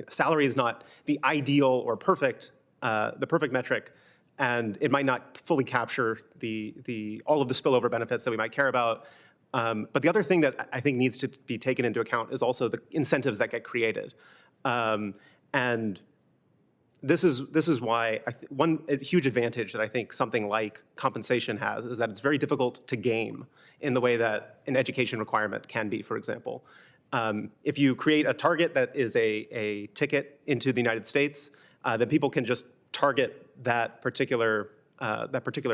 salary is not the ideal or the perfect metric. And it might not fully capture all of the spillover benefits that we might care about. But the other thing that I think needs to be taken into account is also the incentives that get created. And this is why one huge advantage that I think something like compensation has is that it's very difficult to game in the way that an education requirement can be, for example. If you create a target that is a ticket into the United States, then people can just target that particular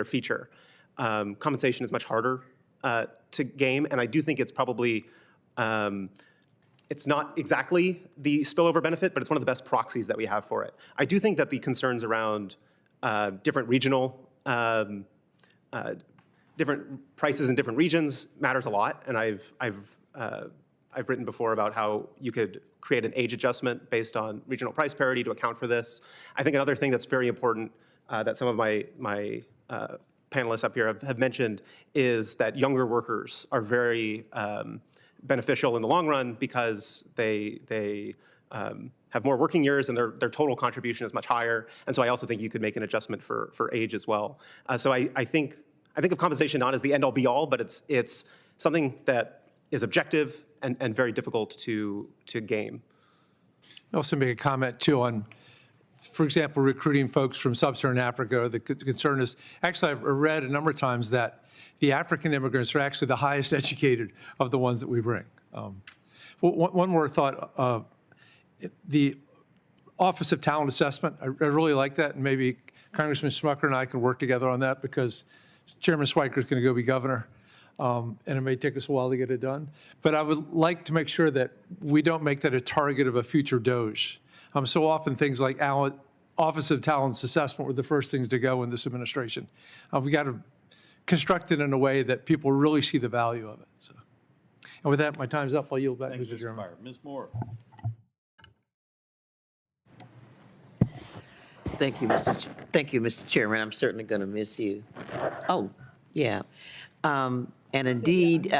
feature. Compensation is much harder to game, and I do think it's probably it's not exactly the spillover benefit, but it's one of the best proxies that we have for it. I do think that the concerns around different regional different prices in different regions matters a lot, and I've written before about how you could create an age adjustment based on regional price parity to account for this. I think another thing that's very important that some of my panelists up here have mentioned is that younger workers are very beneficial in the long run because they have more working years and their total contribution is much higher. And so I also think you could make an adjustment for age as well. So I think of compensation not as the end all be all, but it's something that is objective and very difficult to game. I'll also make a comment too on, for example, recruiting folks from sub-Saharan Africa. The concern is, actually I've read a number of times that the African immigrants are actually the highest educated of the ones that we bring. One more thought, the Office of Talent Assessment, I really like that, and maybe Congressman Schmucker and I can work together on that because Chairman Schweikert is going to go be governor. And it may take us a while to get it done. But I would like to make sure that we don't make that a target of a future DOGE. So often things like Office of Talent Assessment were the first things to go in this administration. We got to construct it in a way that people really see the value of it. So, and with that, my time's up. I'll yield back to Mr. Chairman. Ms. Moore. Thank you, Mr. Chairman. I'm certainly going to miss you. Oh, yeah. And indeed,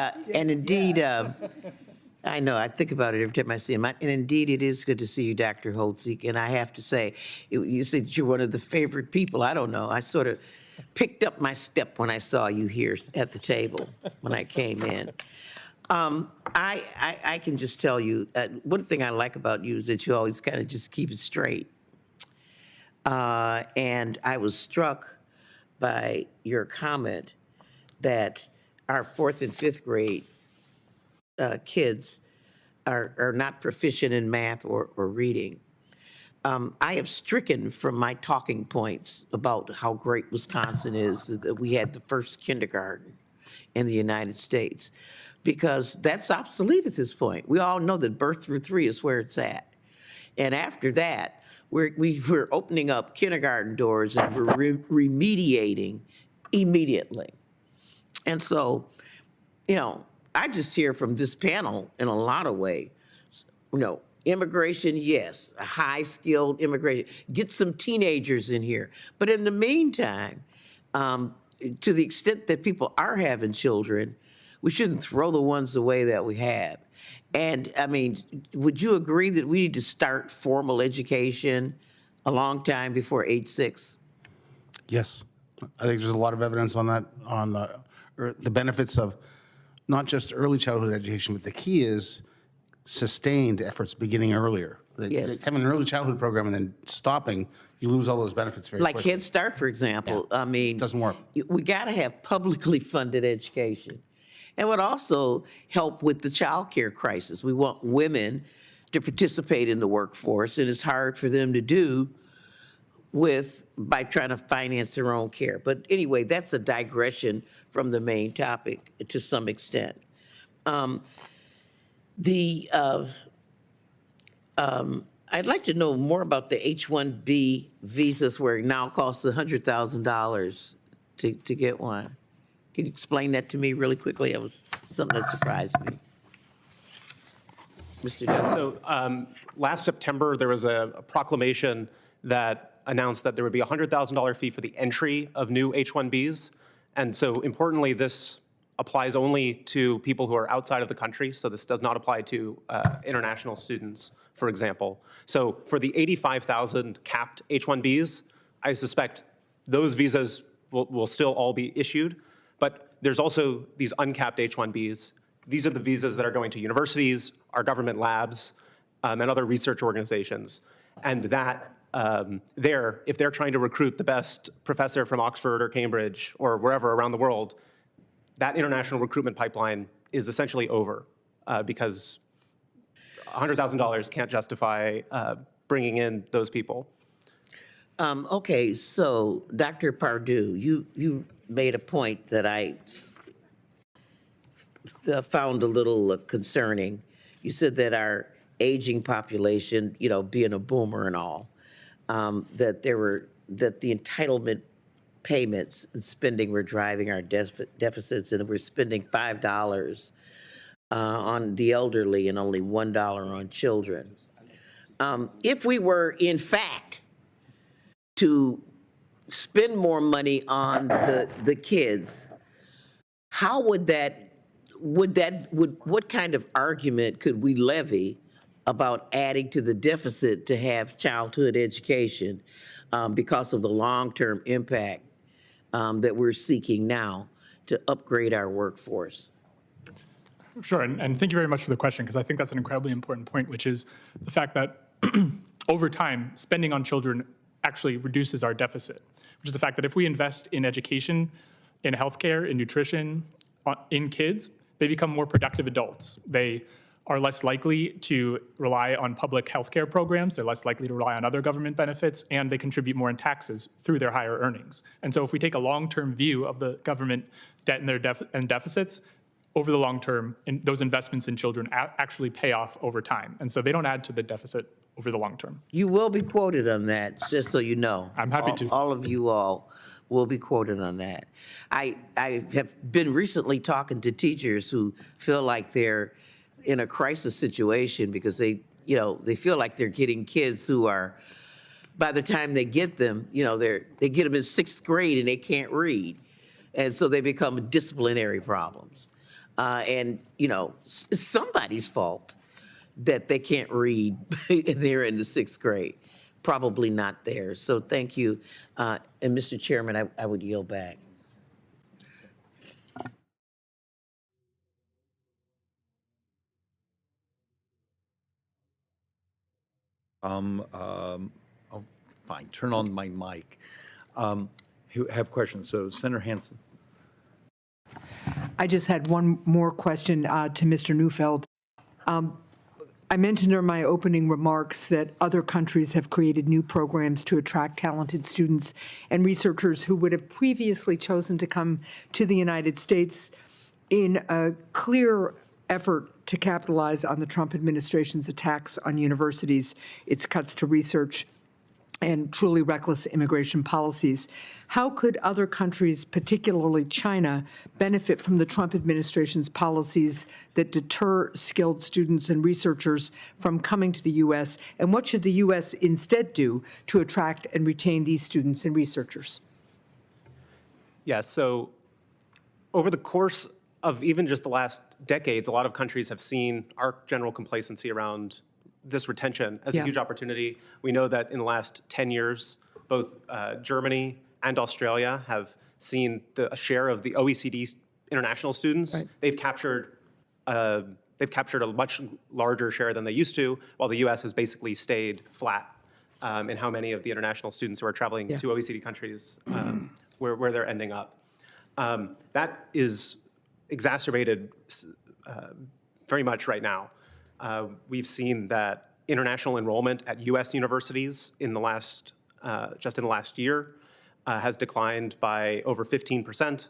I know, I think about it every time I see him. And indeed, it is good to see you, Dr. Holtz-Eakin. And I have to say, you said you're one of the favorite people. I don't know. I sort of picked up my step when I saw you here at the table when I came in. I can just tell you, one thing I like about you is that you always kind of just keep it straight. And I was struck by your comment that our 4th and 5th grade kids are not proficient in math or reading. I have stricken from my talking points about how great Wisconsin is that we had the first kindergarten in the United States, because that's obsolete at this point. We all know that birth through 3 is where it's at. And after that, we're opening up kindergarten doors and we're remediating immediately. And so, you know, I just hear from this panel in a lot of ways, you know, immigration, yes, a high-skilled immigration. Get some teenagers in here. But in the meantime, to the extent that people are having children, we shouldn't throw the ones away that we have. And, I mean, would you agree that we need to start formal education a long time before age 6? Yes. I think there's a lot of evidence on that, on the benefits of not just early childhood education, but the key is sustained efforts beginning earlier. Yes. Having an early childhood program and then stopping, you lose all those benefits very Like quickly. Head Start, for example. I mean, Doesn't work. We got to have publicly funded education. And would also help with the child care crisis. We want women to participate in the workforce, and it's hard for them to do by trying to finance their own care. But anyway, that's a digression from the main topic to some extent. I'd like to know more about the H-1B visas, where it now costs $100,000 to get one. Can you explain that to me really quickly? It was something that surprised me. Mr. Yeah, Jones. so last September, there was a proclamation that announced that there would be a $100,000 fee for the entry of new H-1Bs. And so importantly, this applies only to people who are outside of the country. So this does not apply to international students, for example. So for the 85,000 capped H-1Bs, I suspect those visas will still all be issued. But there's also these uncapped H-1Bs. These are the visas that are going to universities, our government labs, and other research organizations. And that if they're trying to recruit the best professor from Oxford or Cambridge or wherever around the world, that international recruitment pipeline is essentially over because $100,000 can't justify bringing in those people. Okay, so Dr. Pardue, you made a point that I found a little concerning. You said that our aging population, you know, being a boomer and all, that the entitlement payments and spending were driving our deficits, and we're spending $5 on the elderly and only $1 on children. If we were, in fact, to spend more money on the kids, how would what kind of argument could we levy about adding to the deficit to have childhood education because of the long-term impact that we're seeking now to upgrade our workforce? Sure, and thank you very much for the question, because I think that's an incredibly important point, which is the fact that over time, spending on children actually reduces our deficit, which is the fact that if we invest in education, in healthcare, in nutrition, in kids, they become more productive adults. They are less likely to rely on public healthcare programs, they're less likely to rely on other government benefits, and they contribute more in taxes through their higher earnings. And so if we take a long-term view of the government debt and their deficits, over the long term, those investments in children actually pay off over time. And so they don't add to the deficit over the long term. You will be quoted on that, just so you know. I'm happy to. All of you all will be quoted on that. I have been recently talking to teachers who feel like they're in a crisis situation because they feel like they're getting kids who are, by the time they get them, they get them in 6th grade and they can't read. And so they become disciplinary problems. And, you know, it's somebody's fault that they can't read and they're in the 6th grade. Probably not theirs. So thank you. And Mr. Chairman, I would yield back. Oh, fine, turn on my mic. Who have questions? So Senator Hansen. I just had one more question to Mr. Neufeld. I mentioned in my opening remarks that other countries have created new programs to attract talented students and researchers who would have previously chosen to come to the United States in a clear effort to capitalize on the Trump administration's attacks on universities, its cuts to research, and truly reckless immigration policies. How could other countries, particularly China, benefit from the Trump administration's policies that deter skilled students and researchers from coming to the U.S.? And what should the U.S. instead do to attract and retain these students and researchers? Yeah, so over the course of even just the last decades, a lot of countries have seen our general complacency around this retention as a huge opportunity. We know that in the last 10 years, both Germany and Australia have seen a share of the OECD international students. Right. They've captured a much larger share than they used to, while the U.S. has basically stayed flat in how many of the international students who are traveling to OECD countries where they're ending up. That is exacerbated very much right now. We've seen that international enrollment at U.S. universities in the last, just in the last year, has declined by over 15%.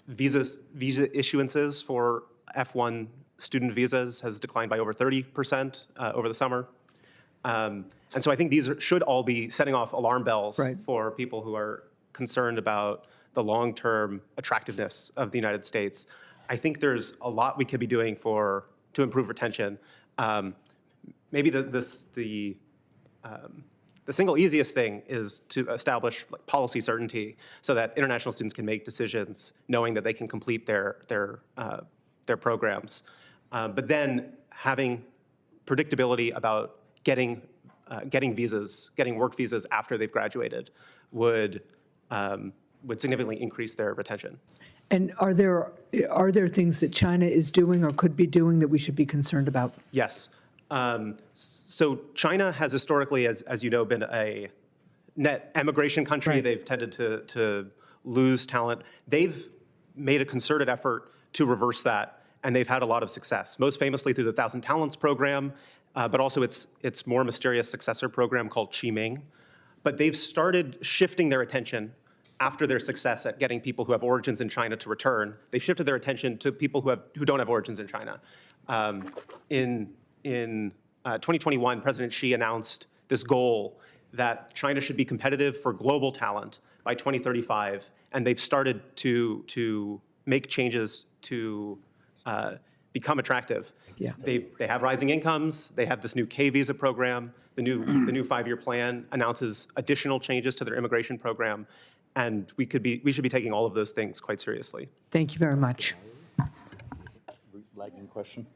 Visa issuances for F1 student visas has declined by over 30% over the summer. And so I think these should all be setting off alarm bells for people who are concerned about the long-term attractiveness of the United States. I think there's a lot we could be doing to improve retention. Maybe the single easiest thing is to establish policy certainty so that international students can make decisions knowing that they can complete their programs. But then having predictability about getting visas, getting work visas after they've graduated would significantly increase their retention. And are there things that China is doing or could be doing that we should be concerned about? Yes. So China has historically, as you know, been a net emigration country. Right. They've tended to lose talent. They've made a concerted effort to reverse that, and they've had a lot of success, most famously through the 1,000 Talents program, but also its more mysterious successor program called Qiming. But they've started shifting their attention after their success at getting people who have origins in China to return. They've shifted their attention to people who don't have origins in China. In 2021, President Xi announced this goal that China should be competitive for global talent by 2035, and they've started to make changes to become attractive. Yeah. They have rising incomes. They have this new K visa program. The new 5-year plan announces additional changes to their immigration program, and we should be taking all of those things quite seriously. Thank you very much. Lagging question.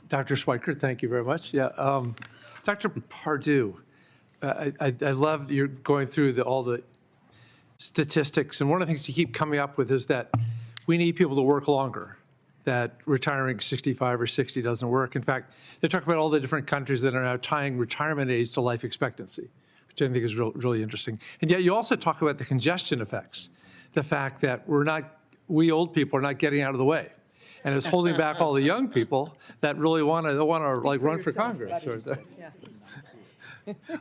Dr. Schweikert, thank you very much. Yeah, Dr. Pardue, I love you're going through all the statistics, and one of the things you keep coming up with is that we need people to work longer, that retiring 65 or 60 doesn't work. In fact, they talk about all the different countries that are now tying retirement age to life expectancy, which I think is really interesting. And yet you also talk about the congestion effects, the fact that we old people are not getting out of the way. And it's holding back all the young people that really want to like run for Congress.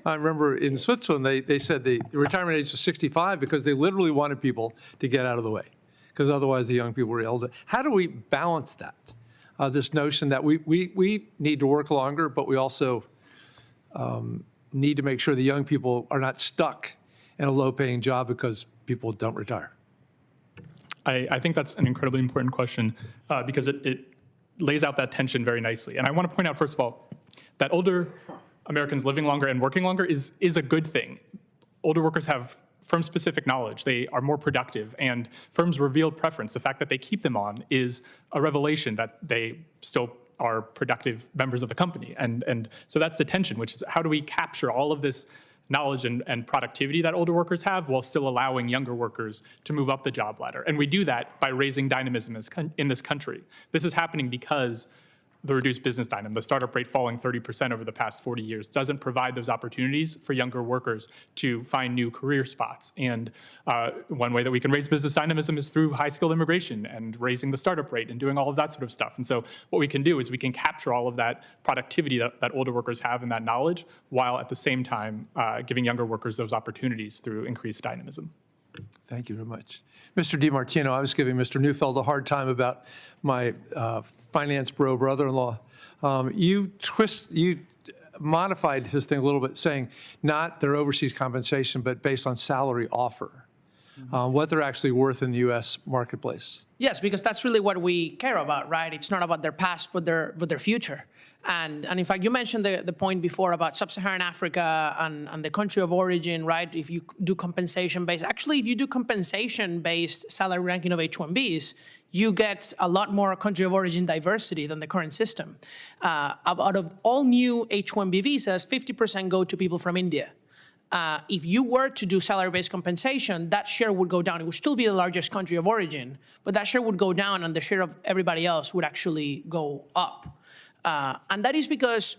I remember in Switzerland, they said the retirement age was 65 because they literally wanted people to get out of the way, because otherwise the young people were ill. How do we balance that? This notion that we need to work longer, but we also need to make sure the young people are not stuck in a low-paying job because people don't retire. I think that's an incredibly important question because it lays out that tension very nicely. And I want to point out, first of all, that older Americans living longer and working longer is a good thing. Older workers have firm-specific knowledge. They are more productive, and firms' revealed preference, the fact that they keep them on, is a revelation that they still are productive members of the company. And so that's the tension, which is how do we capture all of this knowledge and productivity that older workers have while still allowing younger workers to move up the job ladder? And we do that by raising dynamism in this country. This is happening because the reduced business dynamism, the startup rate falling 30% over the past 40 years, doesn't provide those opportunities for younger workers to find new career spots. And one way that we can raise business dynamism is through high-skilled immigration and raising the startup rate and doing all of that sort of stuff. And so what we can do is we can capture all of that productivity that older workers have and that knowledge, while at the same time giving younger workers those opportunities through increased dynamism. Thank you very much. Mr. DiMartino, I was giving Mr. Neufeld a hard time about my finance bro brother-in-law. You modified his thing a little bit, saying not their overseas compensation, but based on salary offer, what they're actually worth in the U.S. marketplace. Yes, because that's really what we care about, right? It's not about their past, but their future. And in fact, you mentioned the point before about sub-Saharan Africa and the country of origin, right? If you do compensation-based, actually, if you do compensation-based salary ranking of H-1Bs, you get a lot more country of origin diversity than the current system. Out of all new H-1B visas, 50% go to people from India. If you were to do salary-based compensation, that share would go down. It would still be the largest country of origin, but that share would go down and the share of everybody else would actually go up. And that is because,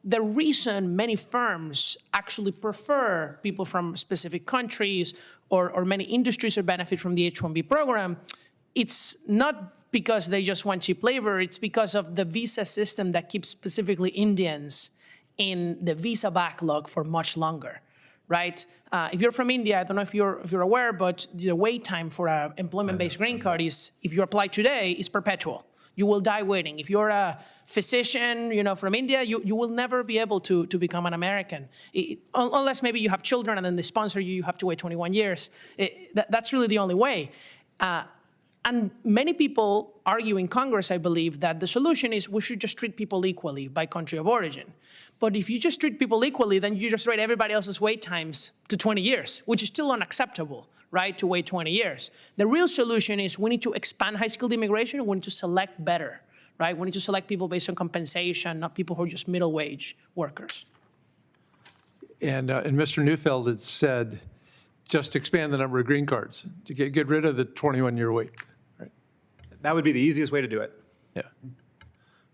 the reason many firms actually prefer people from specific countries or many industries that benefit from the H-1B program, it's not because they just want cheap labor, it's because of the visa system that keeps specifically Indians in the visa backlog for much longer, right? If you're from India, I don't know if you're aware, but the wait time for an employment-based green card is, if you apply today, is perpetual. You will die waiting. If you're a physician, from India, you will never be able to become an American. Unless maybe you have children and then they sponsor you, you have to wait 21 years. That's really the only way. And many people argue in Congress, I believe, that the solution is we should just treat people equally by country of origin. But if you just treat people equally, then you just rate everybody else's wait times to 20 years, which is still unacceptable, right, to wait 20 years. The real solution is we need to expand high-skilled immigration. We need to select better, right? We need to select people based on compensation, not people who are just middle-wage workers. And Mr. Neufeld had said, just expand the number of green cards to get rid of the 21-year wait. Right? That would be the easiest way to do it. Yeah.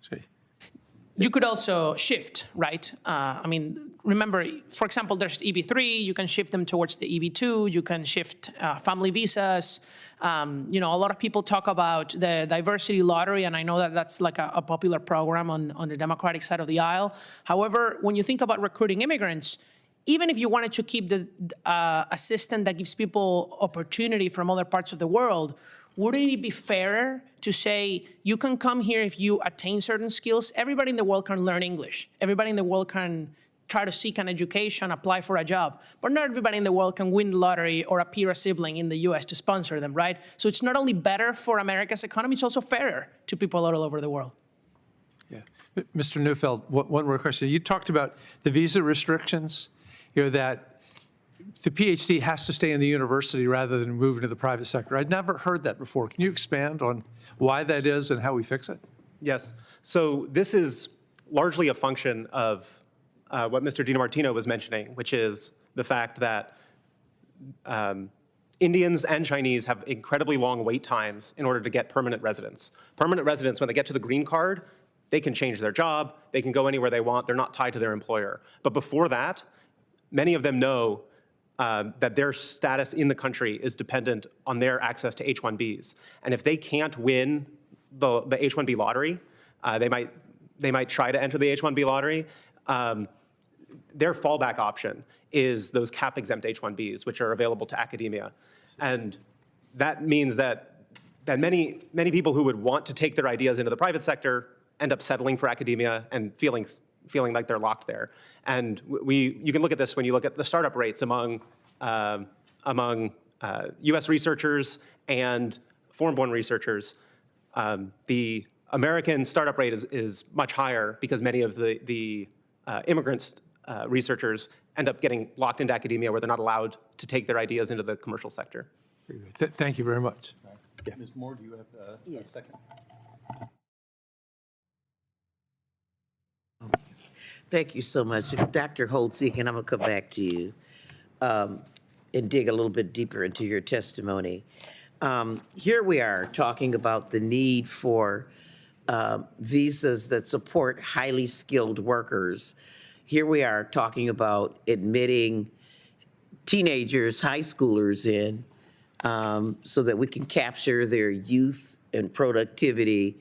Okay. You could also shift, right? Remember, for example, there's EB3. You can shift them towards the EB2. You can shift family visas. A lot of people talk about the diversity lottery, and I know that that's like a popular program on the Democratic side of the aisle. However, when you think about recruiting immigrants, even if you wanted to keep a system that gives people opportunity from other parts of the world, wouldn't it be fairer to say you can come here if you attain certain skills? Everybody in the world can learn English. Everybody in the world can try to seek an education, apply for a job. But not everybody in the world can win the lottery or appear a sibling in the US to sponsor them, right? So it's not only better for America's economy, it's also fairer to people all over the world. Yeah. Mr. Neufeld, one more question. You talked about the visa restrictions, that the PhD has to stay in the university rather than move into the private sector. I'd never heard that before. Can you expand on why that is and how we fix it? Yes. So this is largely a function of what Mr. DiMartino was mentioning, which is the fact that Indians and Chinese have incredibly long wait times in order to get permanent residence. Permanent residents, when they get to the green card, they can change their job, they can go anywhere they want, they're not tied to their employer. But before that, many of them know that their status in the country is dependent on their access to H-1Bs. And if they can't win the H-1B lottery, they might try to enter the H-1B lottery. Their fallback option is those cap-exempt H-1Bs, which are available to academia. And that means that many people who would want to take their ideas into the private sector end up settling for academia and feeling like they're locked there. And you can look at this when you look at the startup rates among US researchers and foreign-born researchers. The American startup rate is much higher because many of the immigrants researchers end up getting locked into academia where they're not allowed to take their ideas into the commercial sector. Thank you very much. Ms. Moore, do you have a second? Thank you so much. Dr. Holtz-Eakin, I'm going to come back to you and dig a little bit deeper into your testimony. Here we are talking about the need for visas that support highly skilled workers. Here we are talking about admitting teenagers, high schoolers in so that we can capture their youth and productivity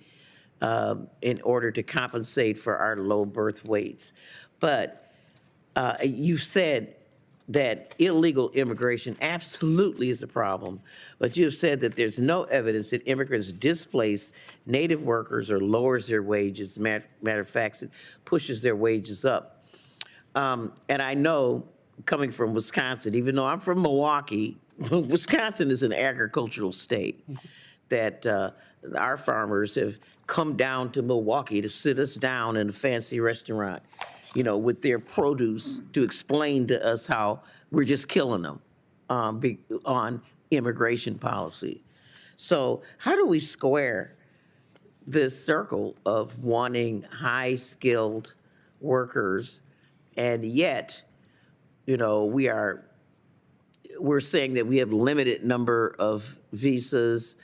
in order to compensate for our low birth weights. But you said that illegal immigration absolutely is a problem, but you have said that there's no evidence that immigrants displace native workers or lowers their wages. Matter of fact, it pushes their wages up. And I know, coming from Wisconsin, even though I'm from Milwaukee, Wisconsin is an agricultural state, that our farmers have come down to Milwaukee to sit us down in a fancy restaurant, you know, with their produce to explain to us how we're just killing them on immigration policy. So how do we square this circle of wanting high-skilled workers, and yet, you know, we're saying that we have limited number of visas,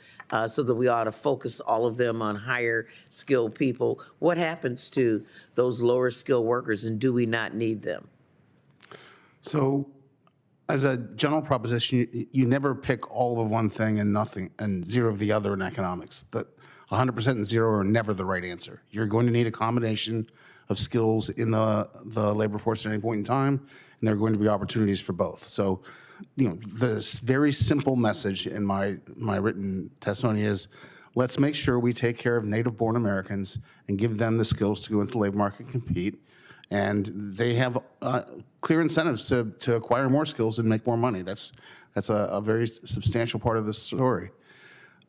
so that we ought to focus all of them on higher skilled people? What happens to those lower skilled workers, and do we not need them? So as a general proposition, you never pick all of one thing and nothing and zero of the other in economics. That 100% and zero are never the right answer. You're going to need a combination of skills in the labor force at any point in time, and there are going to be opportunities for both. So, you know, the very simple message in my written testimony is, let's make sure we take care of native-born Americans and give them the skills to go into the labor market and compete. And they have clear incentives to acquire more skills and make more money. That's a very substantial part of the story.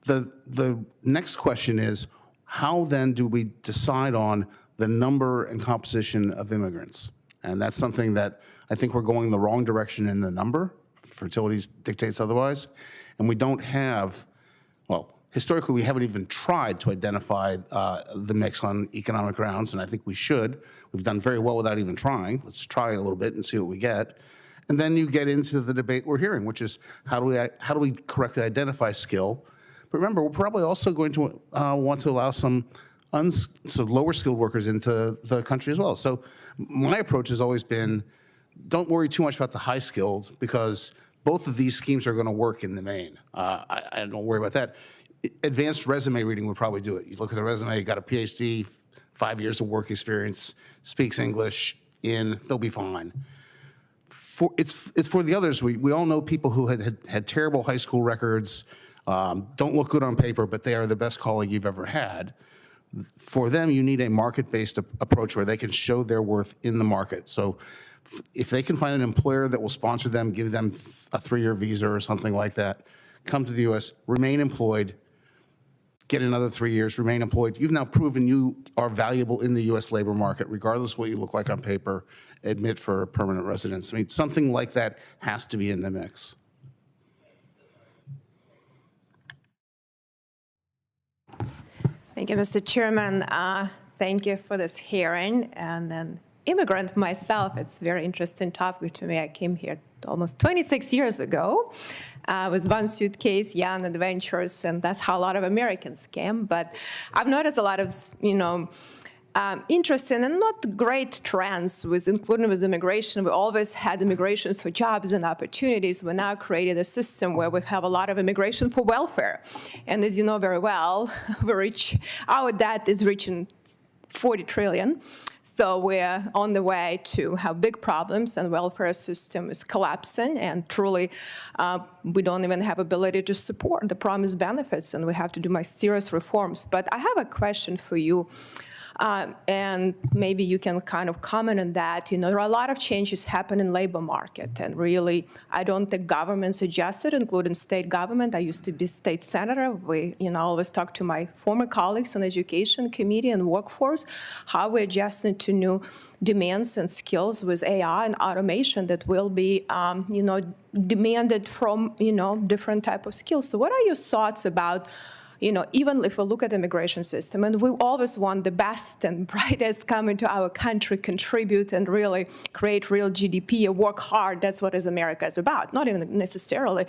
The next question is, how then do we decide on the number and composition of immigrants? And that's something that I think we're going the wrong direction in the number. Fertility dictates otherwise. And we don't have, well, historically, we haven't even tried to identify the mix on economic grounds, and I think we should. We've done very well without even trying. Let's try a little bit and see what we get. And then you get into the debate we're hearing, which is how do we correctly identify skill? But remember, we're probably also going to want to allow some lower skilled workers into the country as well. So my approach has always been, don't worry too much about the high skilled, because both of these schemes are going to work in the main. I don't worry about that. Advanced resume reading would probably do it. You look at the resume, you got a PhD, 5 years of work experience, speaks English, they'll be fine. It's for the others. We all know people who had terrible high school records, don't look good on paper, but they are the best colleague you've ever had. For them, you need a market-based approach where they can show their worth in the market. So if they can find an employer that will sponsor them, give them a 3-year visa or something like that, come to the U.S., remain employed, get another 3 years, remain employed. You've now proven you are valuable in the U.S. labor market, regardless of what you look like on paper, admit for permanent residence. I mean, something like that has to be in the mix. Thank you, Mr. Chairman. Thank you for this hearing. And then immigrant myself, it's a very interesting topic to me. I came here almost 26 years ago with one suitcase, young adventures, and that's how a lot of Americans came. But I've noticed a lot of, interesting and not great trends including with immigration. We always had immigration for jobs and opportunities. We now created a system where we have a lot of immigration for welfare. And as you know very well, our debt is reaching 40 trillion. So we're on the way to have big problems, and welfare system is collapsing, and truly we don't even have ability to support the promised benefits, and we have to do serious reforms. But I have a question for you. And maybe you can kind of comment on that. There are a lot of changes happen in labor market, and really, I don't think governments adjusted, including state government. I used to be state senator. We, always talk to my former colleagues on education committee and workforce, how we're adjusting to new demands and skills with AI and automation that will be, demanded from, different type of skills. So what are your thoughts about, even if we look at the immigration system, and we always want the best and brightest come into our country, contribute, and really create real GDP, and work hard. That's what America is about. Not even necessarily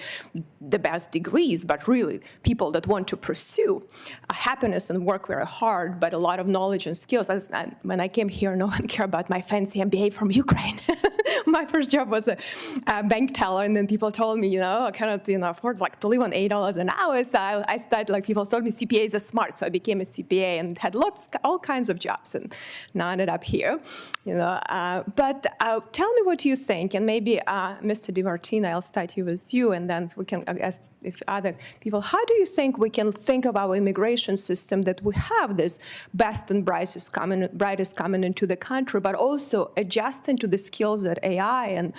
the best degrees, but really people that want to pursue happiness and work very hard, but a lot of knowledge and skills. When I came here, no one cared about my fancy MBA from Ukraine. My first job was a bank teller, and then people told me, I cannot, afford to live on $8 an hour. So I started, people told me CPAs are smart, so I became a CPA and had all kinds of jobs, and now I ended up here. But tell me what you think, and maybe Mr. Martino, I'll start with you, and then we can ask if other people. How do you think we can think of our immigration system that we have this best and brightest coming into the country, but also adjusting to the skills that AI and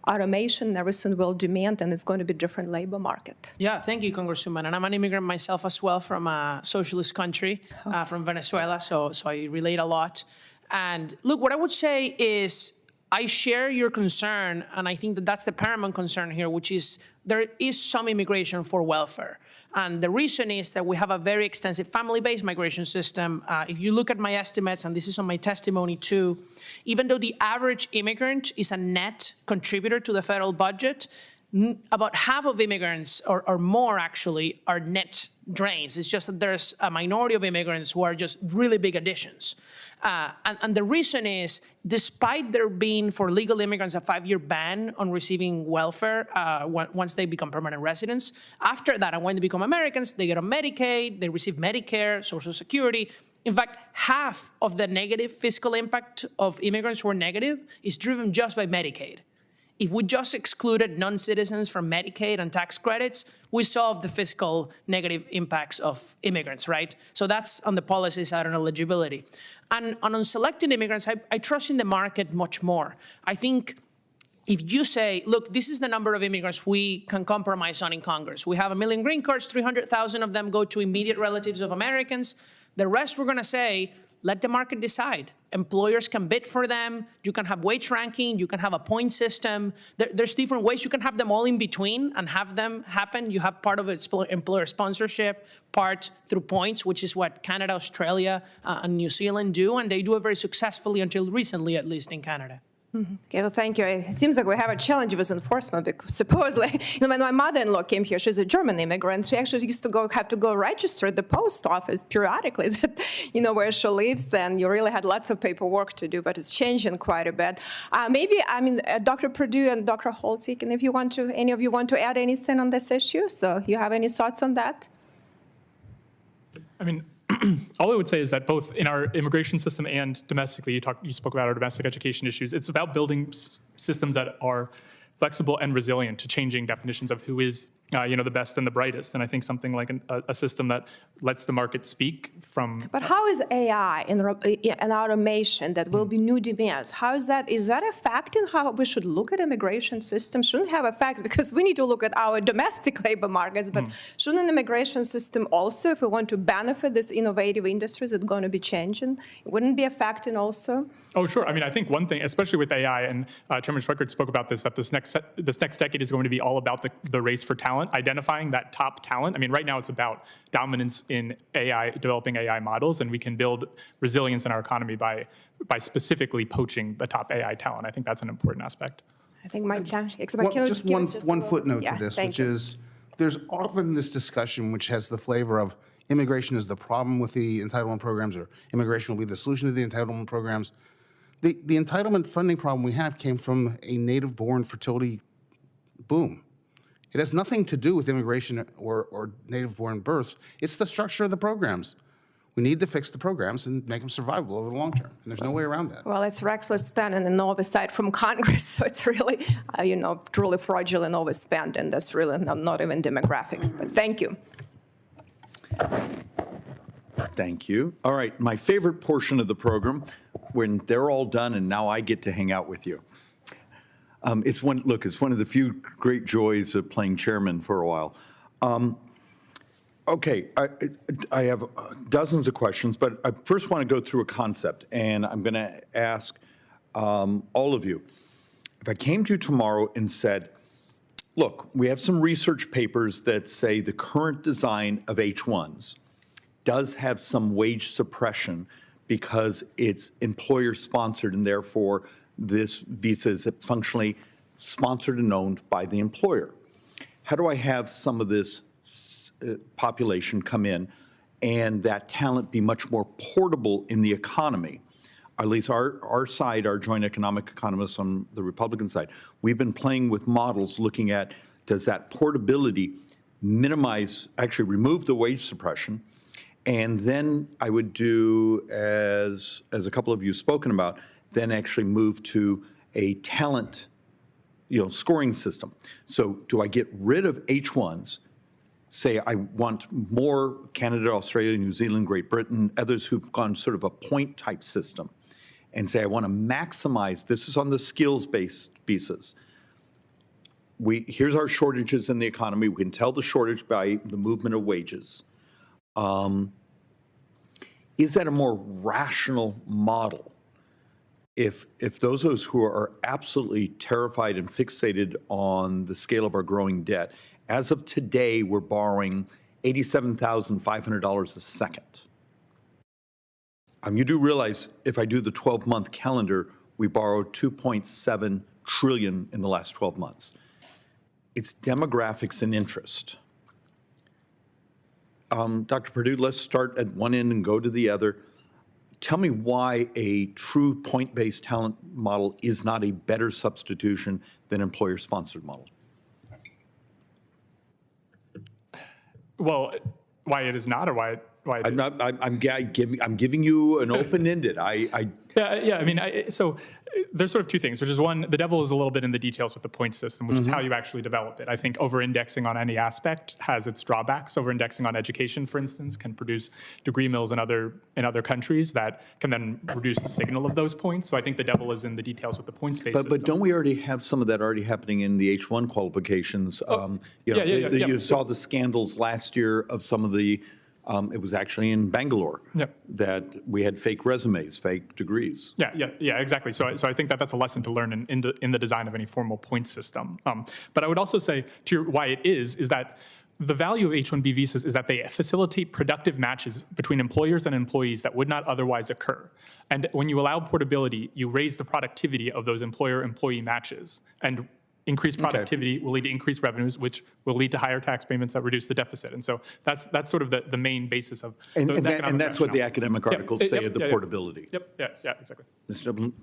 automation and everything will demand, and it's going to be a different labor market? Yeah, thank you, Congresswoman. And I'm an immigrant myself as well from a socialist country, from Venezuela, so I relate a lot. And look, what I would say is I share your concern, and I think that that's the paramount concern here, which is there is some immigration for welfare. And the reason is that we have a very extensive family-based migration system. If you look at my estimates, and this is on my testimony too, even though the average immigrant is a net contributor to the federal budget, about half of immigrants, or more actually, are net drains. It's just that there's a minority of immigrants who are just really big additions. And the reason is, despite there being for legal immigrants a 5-year ban on receiving welfare once they become permanent residents, after that, and when they become Americans, they get on Medicaid, they receive Medicare, Social Security. In fact, half of the negative fiscal impact of immigrants who are negative is driven just by Medicaid. If we just excluded non-citizens from Medicaid and tax credits, we solve the fiscal negative impacts of immigrants, right? So that's on the policy side on eligibility. And on selecting immigrants, I trust in the market much more. I think if you say, look, this is the number of immigrants we can compromise on in Congress. We have 1 million green cards, 300,000 of them go to immediate relatives of Americans. The rest we're gonna say, let the market decide. Employers can bid for them. You can have wage ranking. You can have a point system. There's different ways. You can have them all in between and have them happen. You have part of it employer sponsorship, part through points, which is what Canada, Australia, and New Zealand do. And they do it very successfully until recently, at least in Canada. Okay, well, thank you. It seems like we have a challenge with enforcement because supposedly, when my mother-in-law came here, she's a German immigrant. She actually used to have to register at the post office periodically that, where she lives, and you really had lots of paperwork to do, but it's changing quite a bit. Maybe, Dr. Pardue and Dr. Holtz-Eakin, if any of you want to add anything on this issue, so you have any thoughts on that? All I would say is that both in our immigration system and domestically, you spoke about our domestic education issues, it's about building systems that are flexible and resilient to changing definitions of who is the best and the brightest. And I think something like a system that lets the market speak from... But how is AI and automation that will be new demands? How is that a fact in how we should look at immigration system? Shouldn't have a fact because we need to look at our domestic labor markets, but shouldn't an immigration system also, if we want to benefit this innovative industries, it's going to be changing? Wouldn't it be a fact in also? Oh, sure. I think one thing, especially with AI, and Chairman Schweikert spoke about this, that this next decade is going to be all about the race for talent, identifying that top talent. Right now it's about dominance in AI, developing AI models, and we can build resilience in our economy by specifically poaching the top AI talent. I think that's an important aspect. I think just one footnote to this, which is there's often this discussion which has the flavor of immigration is the problem with the entitlement programs, or immigration will be the solution to the entitlement programs. The entitlement funding problem we have came from a native-born fertility boom. It has nothing to do with immigration or native-born births. It's the structure of the programs. We need to fix the programs and make them survivable over the long term, and there's no way around that. Well, it's reckless spending and no oversight from Congress, so it's really, truly fraudulent overspending. That's really not even demographics, but thank you. Thank you. All right, my favorite portion of the program, when they're all done and now I get to hang out with you. It's one of the few great joys of playing chairman for a while. Okay, I have dozens of questions, but I first want to go through a concept, and I'm going to ask all of you. If I came to you tomorrow and said, look, we have some research papers that say the current design of H-1s does have some wage suppression because it's employer-sponsored, and therefore this visa is functionally sponsored and owned by the employer. How do I have some of this population come in and that talent be much more portable in the economy? At least our side, our joint economic economists on the Republican side, we've been playing with models looking at, does that portability minimize, actually remove the wage suppression? And then I would do, as a couple of you spoken about, then actually move to a talent, scoring system. So do I get rid of H-1s? Say I want more Canada, Australia, New Zealand, Great Britain, others who've gone sort of a point type system, and say I want to maximize, this is on the skills-based visas. Here's our shortages in the economy. We can tell the shortage by the movement of wages. Is that a more rational model? If those of us who are absolutely terrified and fixated on the scale of our growing debt, as of today, we're borrowing $87,500 a second. You do realize if I do the 12-month calendar, we borrowed $2.7 trillion in the last 12 months. It's demographics and interest. Dr. Pardue, let's start at one end and go to the other. Tell me why a true point-based talent model is not a better substitution than employer-sponsored model. Well, why it is not, or why it I'm not. I'm giving you an open-ended. Yeah. I mean, so there's sort of two things, which is one, the devil is a little bit in the details with the point system, which is how you actually develop it. I think over-indexing on any aspect has its drawbacks. Over-indexing on education, for instance, can produce degree mills in other countries that can then reduce the signal of those points. So I think the devil is in the details with the points-based system. But don't we already have some of that already happening in the H-1 qualifications? You saw the scandals last year of some of the. It was actually in Bangalore that we had fake resumes, fake degrees. Yeah, exactly. So I think that's a lesson to learn in the design of any formal point system. But I would also say why it is that the value of H-1B visas is that they facilitate productive matches between employers and employees that would not otherwise occur. And when you allow portability, you raise the productivity of those employer-employee matches. And increased productivity will lead to increased revenues, which will lead to higher tax payments that reduce the deficit. And so that's sort of the main basis of the economic and that's what the rationale. academic articles say of the portability. Yeah, exactly. Mr. Dublin?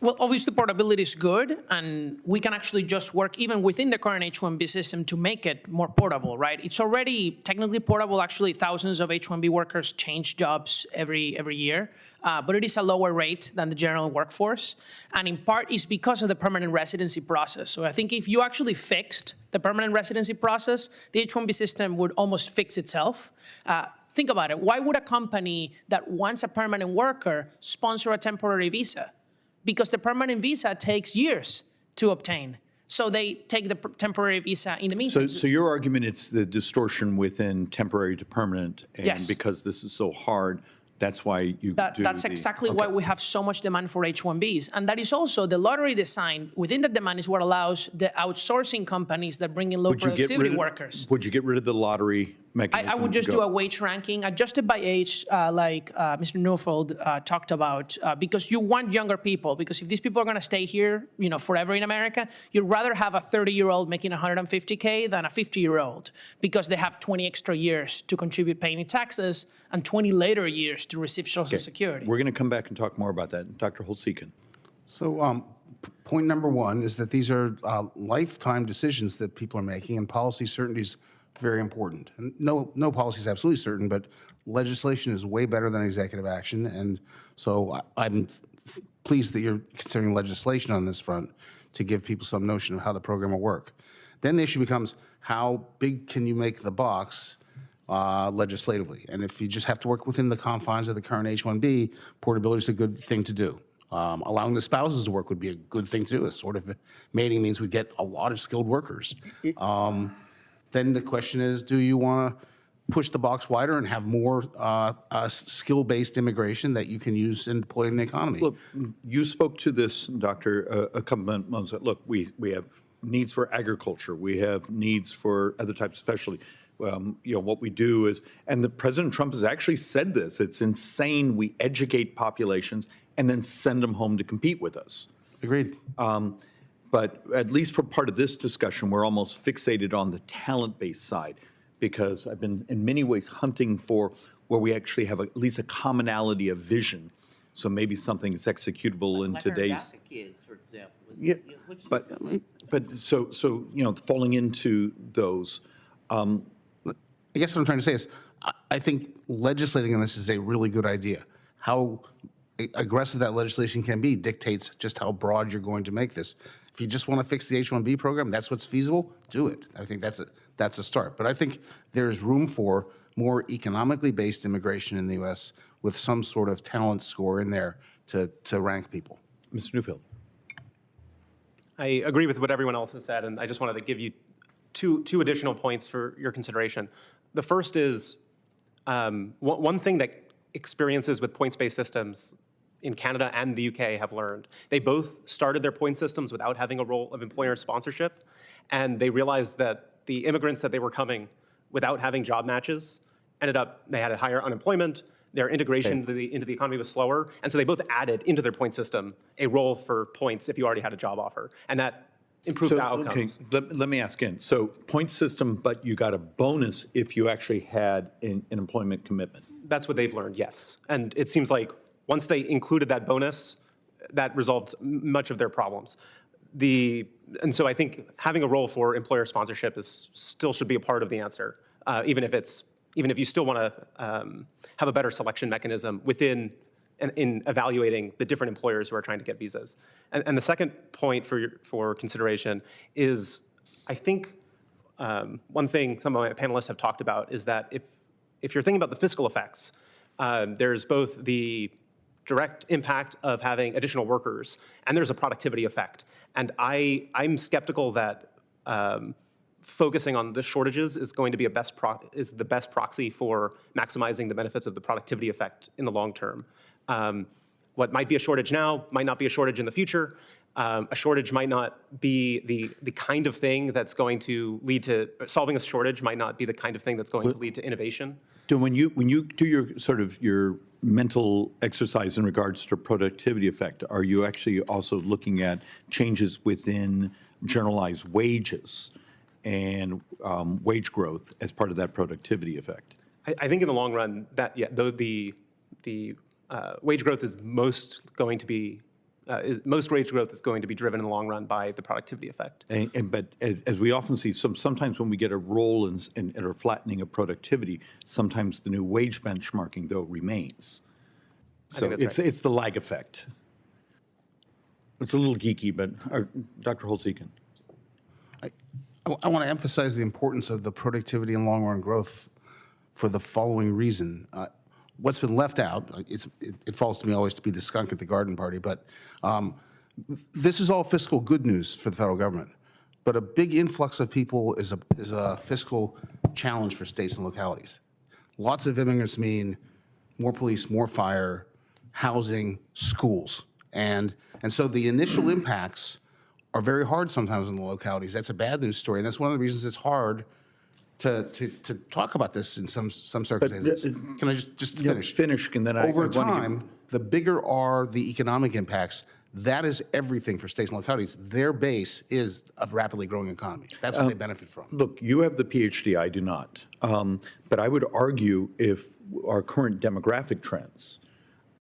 Well, obviously, portability is good, and we can actually just work even within the current H-1B system to make it more portable, right? It's already technically portable. Actually, thousands of H-1B workers change jobs every year, but it is a lower rate than the general workforce, and in part is because of the permanent residency process. So I think if you actually fixed the permanent residency process, the H-1B system would almost fix itself. Think about it. Why would a company that wants a permanent worker sponsor a temporary visa? Because the permanent visa takes years to obtain. So they take the temporary visa in the meantime. So your argument, it's the distortion within temporary to permanent, and Yes. because this is so hard, that's why you do That's exactly why we have so much demand for H-1Bs. And that is also the lottery design within the demand is what allows the outsourcing companies that bring in low productivity workers. Would you get rid of the lottery mechanism? I would just do a wage ranking, adjusted by age, like Mr. Neufeld talked about, because you want younger people. Because if these people are going to stay here, forever in America, you'd rather have a 30-year-old making $150K than a 50-year-old, because they have 20 extra years to contribute paying taxes and 20 later years to receive Social Security. We're going to come back and talk more about that. Dr. Holtz-Eakin. So point number one is that these are lifetime decisions that people are making, and policy certainty is very important. And no policy is absolutely certain, but legislation is way better than executive action. And so I'm pleased that you're considering legislation on this front to give people some notion of how the program will work. Then the issue becomes, how big can you make the box legislatively. And if you just have to work within the confines of the current H-1B, portability is a good thing to do. Allowing the spouses to work would be a good thing to do. It's sort of mating means we get a lot of skilled workers. Then the question is, do you want to push the box wider and have more skill-based immigration that you can use and deploy in the economy? Look, you spoke to this, Doctor, a couple of months ago. Look, we have needs for agriculture. We have needs for other types of specialty. What we do is, and President Trump has actually said this, it's insane we educate populations and then send them home to compete with us. Agreed. But at least for part of this discussion, we're almost fixated on the talent-based side, because I've been in many ways hunting for where we actually have at least a commonality of vision. So maybe something that's executable in today's. Kids, for example. Yeah, but so falling into those. I guess what I'm trying to say is, I think legislating on this is a really good idea. How aggressive that legislation can be dictates just how broad you're going to make this. If you just want to fix the H-1B program, that's what's feasible, do it. I think that's a start. But I think there's room for more economically based immigration in the U.S. with some sort of talent score in there to rank people. Mr. Neufeld. I agree with what everyone else has said, and I just wanted to give you two additional points for your consideration. The first is one thing that experiences with points-based systems in Canada and the UK have learned. They both started their point systems without having a role of employer sponsorship, and they realized that the immigrants that they were coming without having job matches they had a higher unemployment, their integration into the economy was slower, and so they both added into their point system a role for points if you already had a job offer, and that improved the outcomes. Okay, let me ask again. So point system, but you got a bonus if you actually had an employment commitment. That's what they've learned, yes. And it seems like once they included that bonus, that resolved much of their problems. And so I think having a role for employer sponsorship still should be a part of the answer, even if you still want to have a better selection mechanism in evaluating the different employers who are trying to get visas. And the second point for consideration is, I think one thing some of my panelists have talked about is that if you're thinking about the fiscal effects, there's both the direct impact of having additional workers, and there's a productivity effect. And I'm skeptical that focusing on the shortages is going to be the best proxy for maximizing the benefits of the productivity effect in the long term. What might be a shortage now might not be a shortage in the future. A shortage might not be the kind of thing that's going to lead to solving a shortage might not be the kind of thing that's going to lead to innovation. When you do your mental exercise in regards to productivity effect, are you actually also looking at changes within generalized wages and wage growth as part of that productivity effect? I think in the long run though the wage growth is most wage growth is going to be driven in the long run by the productivity effect. But as we often see, sometimes when we get a roll and are flattening of productivity, sometimes the new wage benchmarking, though, remains. So it's the lag effect. It's a little geeky, but Dr. Holtz-Eakin. I want to emphasize the importance of the productivity and long-run growth for the following reason. What's been left out, it falls to me always to be the skunk at the garden party, but this is all fiscal good news for the federal government. But a big influx of people is a fiscal challenge for states and localities. Lots of immigrants mean more police, more fire, housing, schools. And so the initial impacts are very hard sometimes in the localities. That's a bad news story, and that's one of the reasons it's hard to talk about this in some circumstances. Can I just finish? Finish, and then Over time, the bigger are the economic impacts. That is everything for states and localities. Their base is a rapidly growing economy. That's what they benefit from. Look, you have the PhD, I do not. But I would argue if our current demographic trends,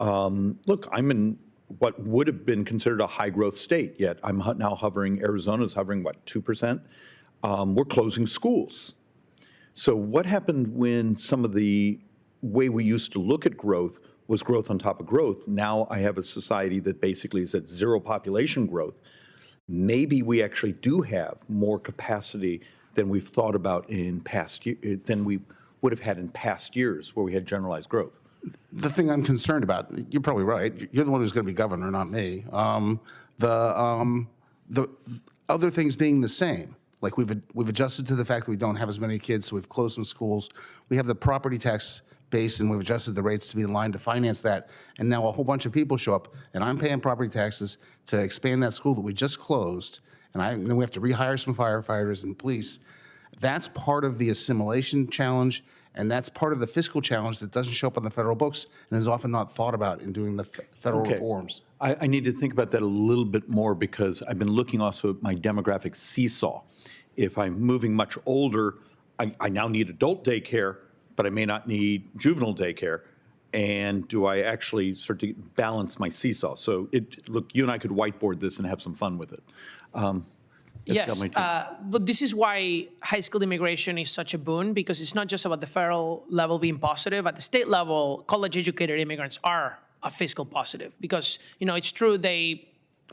look, I'm in what would have been considered a high-growth state, yet I'm now hovering, Arizona's hovering, 2%? We're closing schools. So what happened when some of the way we used to look at growth was growth on top of growth? Now I have a society that basically is at zero population growth. Maybe we actually do have more capacity than we've thought about in past years, than we would have had in past years where we had generalized growth. The thing I'm concerned about, you're probably right, you're the one who's going to be governor, not me. The other things being the same, like we've adjusted to the fact that we don't have as many kids, so we've closed some schools. We have the property tax base, and we've adjusted the rates to be in line to finance that. And now a whole bunch of people show up, and I'm paying property taxes to expand that school that we just closed, and then we have to rehire some firefighters and police. That's part of the assimilation challenge, and that's part of the fiscal challenge that doesn't show up on the federal books and is often not thought about in doing the federal reforms. I need to think about that a little bit more because I've been looking also at my demographic seesaw. If I'm moving much older, I now need adult daycare, but I may not need juvenile daycare. And do I actually start to balance my seesaw? So look, you and I could whiteboard this and have some fun with it. Yes, but this is why high-skilled immigration is such a boon, because it's not just about the federal level being positive. At the state level, college-educated immigrants are a fiscal positive because, it's true they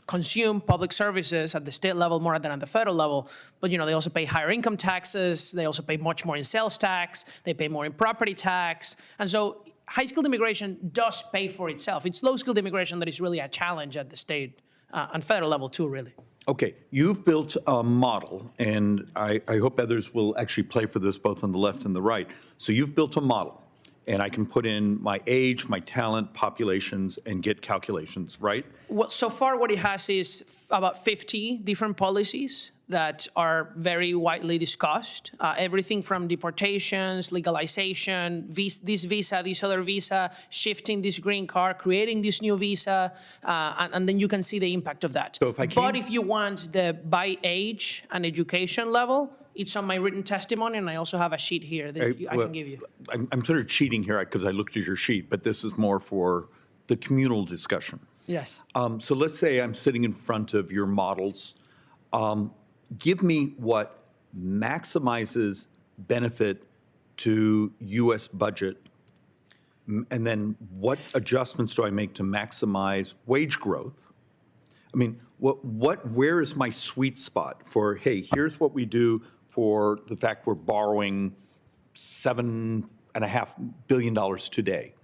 consume public services at the state level more than at the federal level, but, they also pay higher income taxes. They also pay much more in sales tax. They pay more in property tax. And so high-skilled immigration does pay for itself. It's low-skilled immigration that is really a challenge at the state and federal level too, really. Okay, you've built a model, and I hope others will actually play for this both on the left and the right. So you've built a model, and I can put in my age, my talent, populations, and get calculations, right? Well, so far what it has is about 50 different policies that are very widely discussed. Everything from deportations, legalization, this visa, this other visa, shifting this green card, creating this new visa, and then you can see the impact of that. So but if you want the by age and education level, it's on my written testimony, and I also have a sheet here that I can give you. I'm sort of cheating here because I looked at your sheet, but this is more for the communal discussion. Yes. So let's say I'm sitting in front of your models. Give me what maximizes benefit to U.S. budget, and then what adjustments do I make to maximize wage growth? I mean, where is my sweet spot for, hey, here's what we do for the fact we're borrowing $7.5 billion today.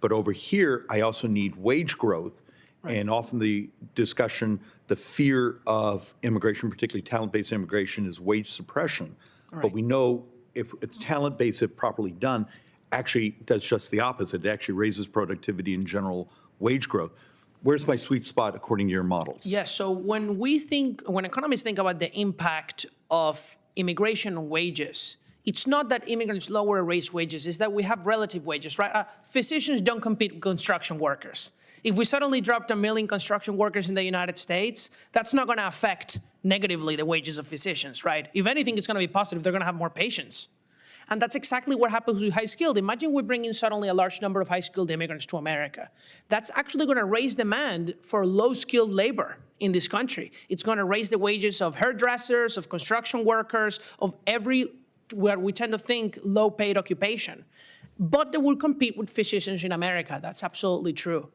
But over here, I also need wage growth. Right. And often the discussion, the fear of immigration, particularly talent-based immigration, is wage suppression. Right. But we know if it's talent-based, if properly done, actually does just the opposite. It actually raises productivity and general wage growth. Where's my sweet spot according to your models? Yes, so when economists think about the impact of immigration on wages, it's not that immigrants lower or raise wages, it's that we have relative wages, right? Physicians don't compete with construction workers. If we suddenly dropped 1 million construction workers in the United States, that's not going to affect negatively the wages of physicians, right? If anything, it's going to be positive. They're going to have more patients. And that's exactly what happens with high-skilled. Imagine we bring in suddenly a large number of high-skilled immigrants to America. That's actually going to raise demand for low-skilled labor in this country. It's going to raise the wages of hairdressers, of construction workers, of where we tend to think low-paid occupation. But they will compete with physicians in America. That's absolutely true.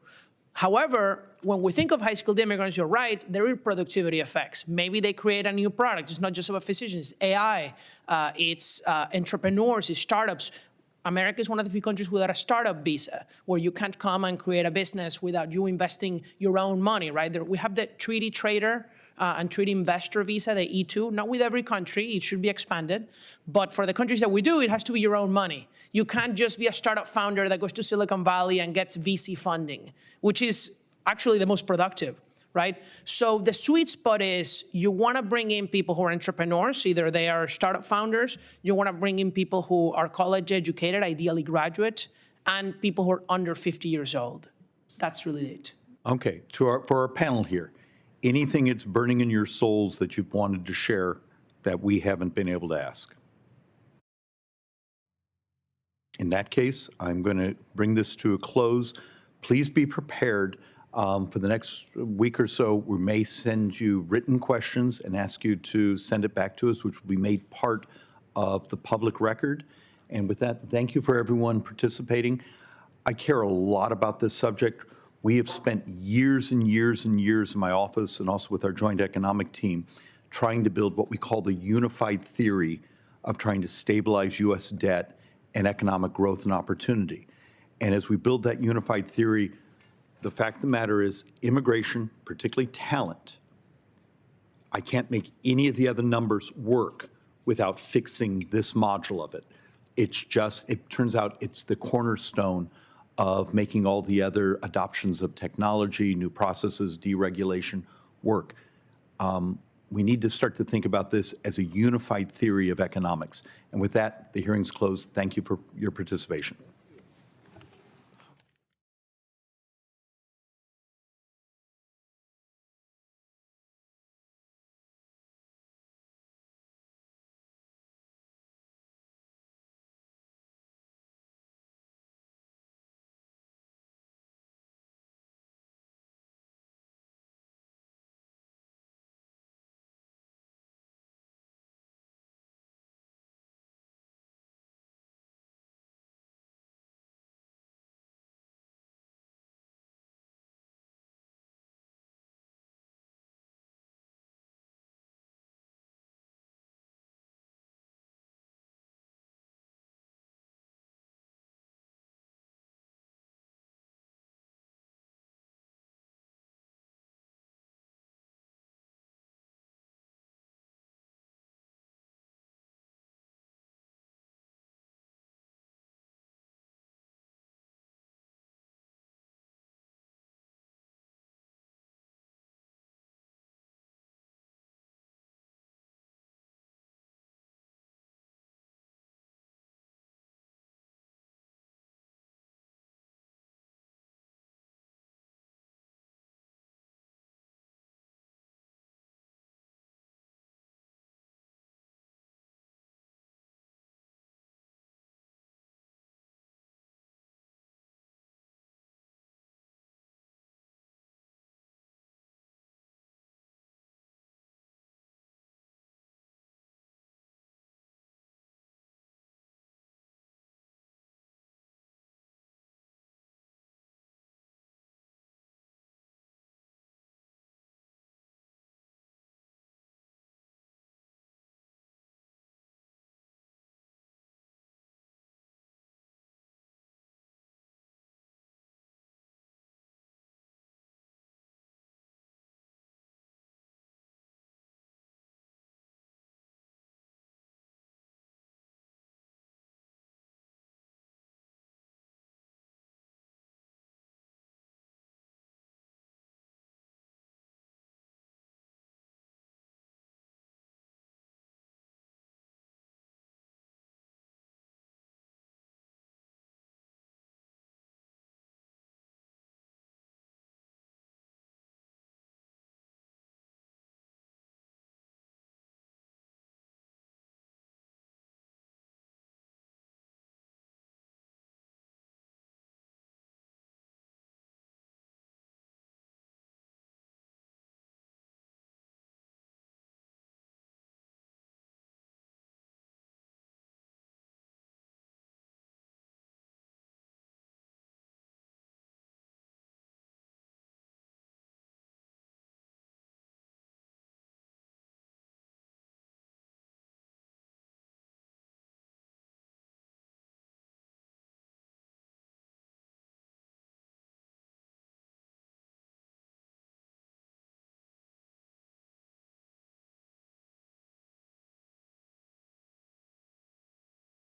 However, when we think of high-skilled immigrants, you're right, there are productivity effects. Maybe they create a new product. It's not just about physicians. It's AI, it's entrepreneurs, it's startups. America is one of the few countries without a startup visa, where you can't come and create a business without you investing your own money, right? We have the treaty trader and treaty investor visa, the E2, not with every country, it should be expanded. But for the countries that we do, it has to be your own money. You can't just be a startup founder that goes to Silicon Valley and gets VC funding, which is actually the most productive, right? So the sweet spot is you want to bring in people who are entrepreneurs, either they are startup founders, you want to bring in people who are college educated, ideally graduate, and people who are under 50 years old. That's really it. Okay, for our panel here, anything that's burning in your souls that you've wanted to share that we haven't been able to ask? In that case, I'm going to bring this to a close. Please be prepared. For the next week or so, we may send you written questions and ask you to send it back to us, which will be made part of the public record. And with that, thank you for everyone participating. I care a lot about this subject. We have spent years and years and years in my office and also with our joint economic team trying to build what we call the unified theory of trying to stabilize U.S. debt and economic growth and opportunity. And as we build that unified theory, the fact of the matter is immigration, particularly talent, I can't make any of the other numbers work without fixing this module of it. It's just, it turns out it's the cornerstone of making all the other adoptions of technology, new processes, deregulation work. We need to start to think about this as a unified theory of economics. And with that, the hearing's closed. Thank you for your participation.